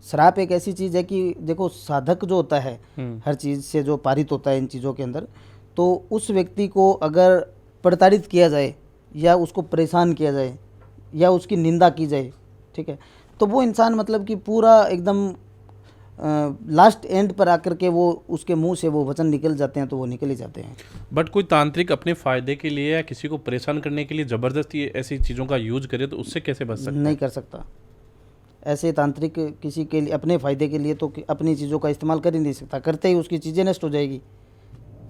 श्राप एक ऐसी चीज़ है कि देखो साधक जो होता है हर चीज़ से जो पारित होता है इन चीज़ों के अंदर, तो उस व्यक्ति को अगर प्रताड़ित किया जाए या उसको परेशान किया जाए या उसकी निंदा की जाए, ठीक है, तो वो इंसान मतलब कि पूरा एकदम लास्ट एंड पर आकर के वो उसके मुंह से वो वचन निकल जाते हैं तो वो निकल ही जाते हैं। बट कोई तांत्रिक अपने फ़ायदे के लिए या किसी को परेशान करने के लिए ज़बरदस्ती ऐसी चीज़ों का यूज करे तो उससे कैसे बच सकता है? नहीं कर सकता, ऐसे तांत्रिक किसी के लिए अपने फ़ायदे के लिए तो अपनी चीज़ों का इस्तेमाल कर ही नहीं सकता, करते ही उसकी चीज़ें नष्ट हो जाएगी।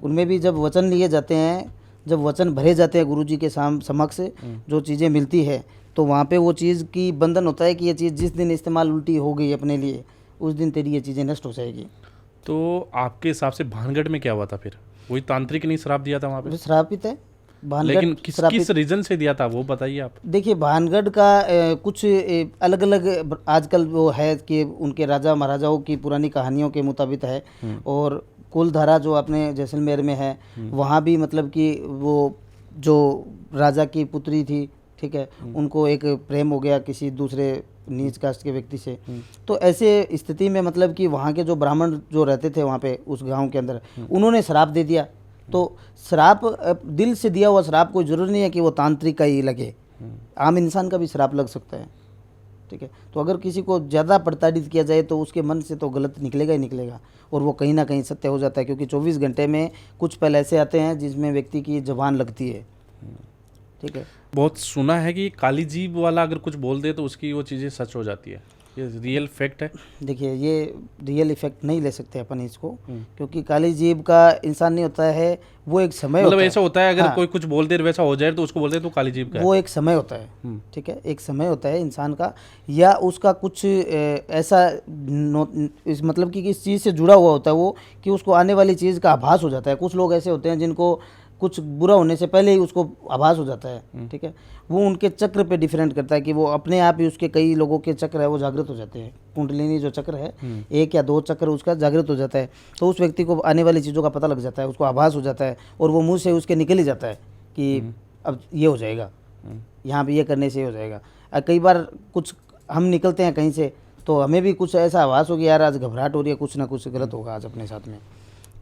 उनमें भी जब वचन लिए जाते हैं, जब वचन भरे जाते हैं गुरुजी के समक्ष जो चीज़ें मिलती है, तो वहाँ पे वो चीज़ की बंधन होता है कि ये चीज़ जिस दिन इस्तेमाल उल्टी हो गई अपने लिए, उस दिन तेरी ये चीज़ें नष्ट हो जाएगी। तो आपके हिसाब से भानगढ़ में क्या हुआ था फिर? वही तांत्रिक ने श्राप दिया था वहाँ पे? श्रापित है भानगढ़। लेकिन किस रीजन से दिया था वो बताइए आप। देखिए भानगढ़ का कुछ अलग अलग आजकल वो है कि उनके राजा महाराजाओं की पुरानी कहानियों के मुताबिक है। और कुलधारा जो अपने जैसलमेर में है, वहाँ भी मतलब कि वो जो राजा की पुत्री थी, ठीक है, उनको एक प्रेम हो गया किसी दूसरे नीच कास्ट के व्यक्ति से। तो ऐसे स्थिति में मतलब कि वहाँ के जो ब्राह्मण जो रहते थे वहाँ पे उस गांव के अंदर, उन्होंने श्राप दे दिया। तो श्राप दिल से दिया हुआ श्राप कोई ज़रूरी नहीं है कि वो तांत्रिक का ही लगे, आम इंसान का भी श्राप लग सकता है, ठीक है। तो अगर किसी को ज़्यादा प्रताड़ित किया जाए तो उसके मन से तो गलत निकलेगा ही निकलेगा, और वो कहीं ना कहीं सत्य हो जाता है, क्योंकि 24 घंटे में कुछ पल ऐसे आते हैं जिसमें व्यक्ति की ज़बान लगती है, ठीक है। बहुत सुना है कि काली जीभ वाला अगर कुछ बोल दे तो उसकी वो चीज़ें सच हो जाती है, ये रियल फैक्ट है? देखिए ये रियल इफेक्ट नहीं ले सकते अपन इसको, क्योंकि काली जीभ का इंसान नहीं होता है, वो एक समय मतलब होता ऐसा होता है अगर हाँ, कोई कुछ बोल दे वैसा हो जाए तो उसको बोलते हैं तो काली जीभ का वो एक समय होता है, ठीक है, एक समय होता है इंसान का, या उसका कुछ ऐसा मतलब कि किस चीज़ से जुड़ा हुआ होता है वो, कि उसको आने वाली चीज़ का आभास हो जाता है। कुछ लोग ऐसे होते हैं जिनको कुछ बुरा होने से पहले ही उसको आभास हो जाता है, ठीक है। वो उनके चक्र पे डिफरेंट करता है कि वो अपने आप ही, उसके कई लोगों के चक्र है वो जागृत हो जाते हैं। कुंडलिनी जो चक्र है, 1 या 2 चक्र उसका जागृत हो जाता है, तो उस व्यक्ति को आने वाली चीज़ों का पता लग जाता है, उसको आभास हो जाता है, और वो मुंह से उसके निकल ही जाता है कि अब ये हो जाएगा, यहाँ पे ये करने से हो जाएगा। कई बार कुछ हम निकलते हैं कहीं से तो हमें भी कुछ ऐसा आभास हो गया, यार आज घबराहट हो रही है, कुछ ना कुछ गलत होगा आज अपने साथ में।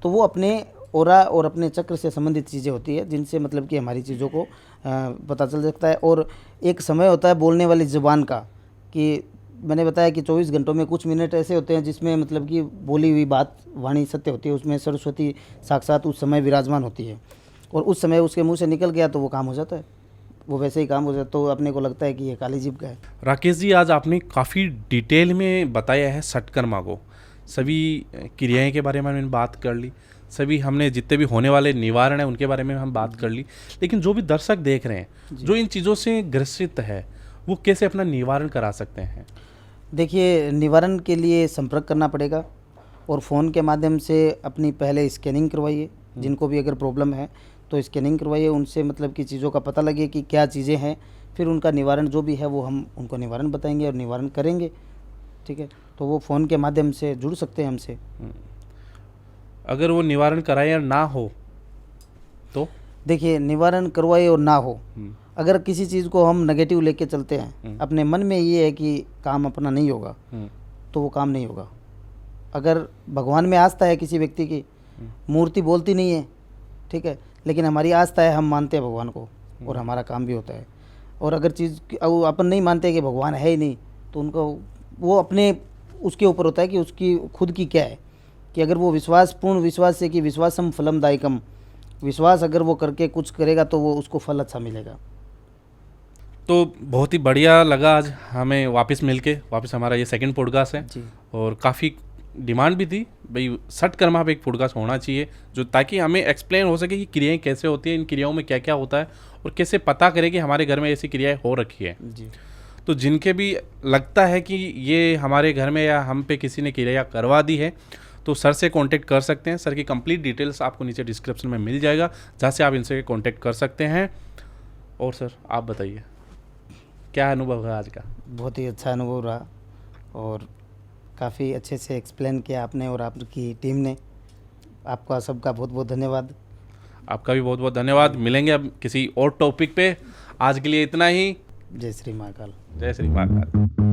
तो वो अपने ओरा और अपने चक्र से संबंधित चीज़ें होती है जिनसे मतलब कि हमारी चीज़ों को पता चल सकता है। और एक समय होता है बोलने वाली ज़ुबान का, कि मैंने बताया कि 24 घंटों में कुछ मिनट ऐसे होते हैं जिसमें मतलब कि बोली हुई बात वाणी सत्य होती है, उसमें सरस्वती साक्षात उस समय विराजमान होती है, और उस समय उसके मुंह से निकल गया तो वो काम हो जाता है, वो वैसे ही काम हो जाता है। तो अपने को लगता है कि ये काली जीभ का है। राकेश जी, आज आपने काफ़ी डिटेल में बताया है षटकर्मा को, सभी क्रियाएं के बारे में हमने बात कर ली, सभी हमने जितने भी होने वाले निवारण है उनके बारे में हम बात कर ली। लेकिन जो भी दर्शक देख रहे हैं जो इन चीज़ों से ग्रसित है, वो कैसे अपना निवारण करा सकते हैं? देखिए निवारण के लिए संपर्क करना पड़ेगा, और फ़ोन के माध्यम से अपनी पहले स्कैनिंग करवाइए, जिनको भी अगर प्रॉब्लम है तो स्कैनिंग करवाइए, उनसे मतलब कि चीज़ों का पता लगे कि क्या चीज़ें हैं, फिर उनका निवारण जो भी है वो हम उनको निवारण बताएंगे और निवारण करेंगे, ठीक है। तो वो फ़ोन के माध्यम से जुड़ सकते हैं हमसे। अगर वो निवारण कराए या ना हो तो? देखिए निवारण करवाए और ना हो, अगर किसी चीज़ को हम नेगेटिव लेके चलते हैं, अपने मन में ये है कि काम अपना नहीं होगा, तो वो काम नहीं होगा। अगर भगवान में आस्था है किसी व्यक्ति की, मूर्ति बोलती नहीं है, ठीक है, लेकिन हमारी आस्था है, हम मानते हैं भगवान को, और हमारा काम भी होता है। और अगर चीज़ अपन नहीं मानते कि भगवान है ही नहीं, तो उनको वो अपने उसके ऊपर होता है कि उसकी खुद की क्या है, कि अगर वो पूर्ण विश्वास से कि विश्वासम फलम दायकम, विश्वास अगर वो करके कुछ करेगा तो वो उसको फल अच्छा मिलेगा। तो बहुत ही बढ़िया लगा आज हमें वापस मिलके, वापस हमारा ये सेकंड पॉडकास्ट है जी। और काफ़ी डिमांड भी थी भाई षटकर्मा पे एक पॉडकास्ट होना चाहिए, जो ताकि हमें एक्सप्लेन हो सके कि क्रियाएं कैसे होती हैं, इन क्रियाओं में क्या क्या होता है, और कैसे पता करें कि हमारे घर में ऐसी क्रियाएं हो रखी है। जी। तो जिनके भी लगता है कि ये हमारे घर में या हम पे किसी ने क्रिया करवा दी है, तो सर से कांटेक्ट कर सकते हैं। सर की कंप्लीट डिटेल्स आपको नीचे डिस्क्रिप्शन में मिल जाएगा, जहाँ से आप इनसे कांटेक्ट कर सकते हैं। और सर आप बताइए क्या अनुभव है आज का? बहुत ही अच्छा अनुभव रहा, और काफ़ी अच्छे से एक्सप्लेन किया आपने और आपकी टीम ने। आपका सबका बहुत बहुत धन्यवाद। आपका भी बहुत बहुत धन्यवाद। मिलेंगे अब किसी और टॉपिक पे। आज के लिए इतना ही। जय श्री महाकाल। जय श्री महाकाल।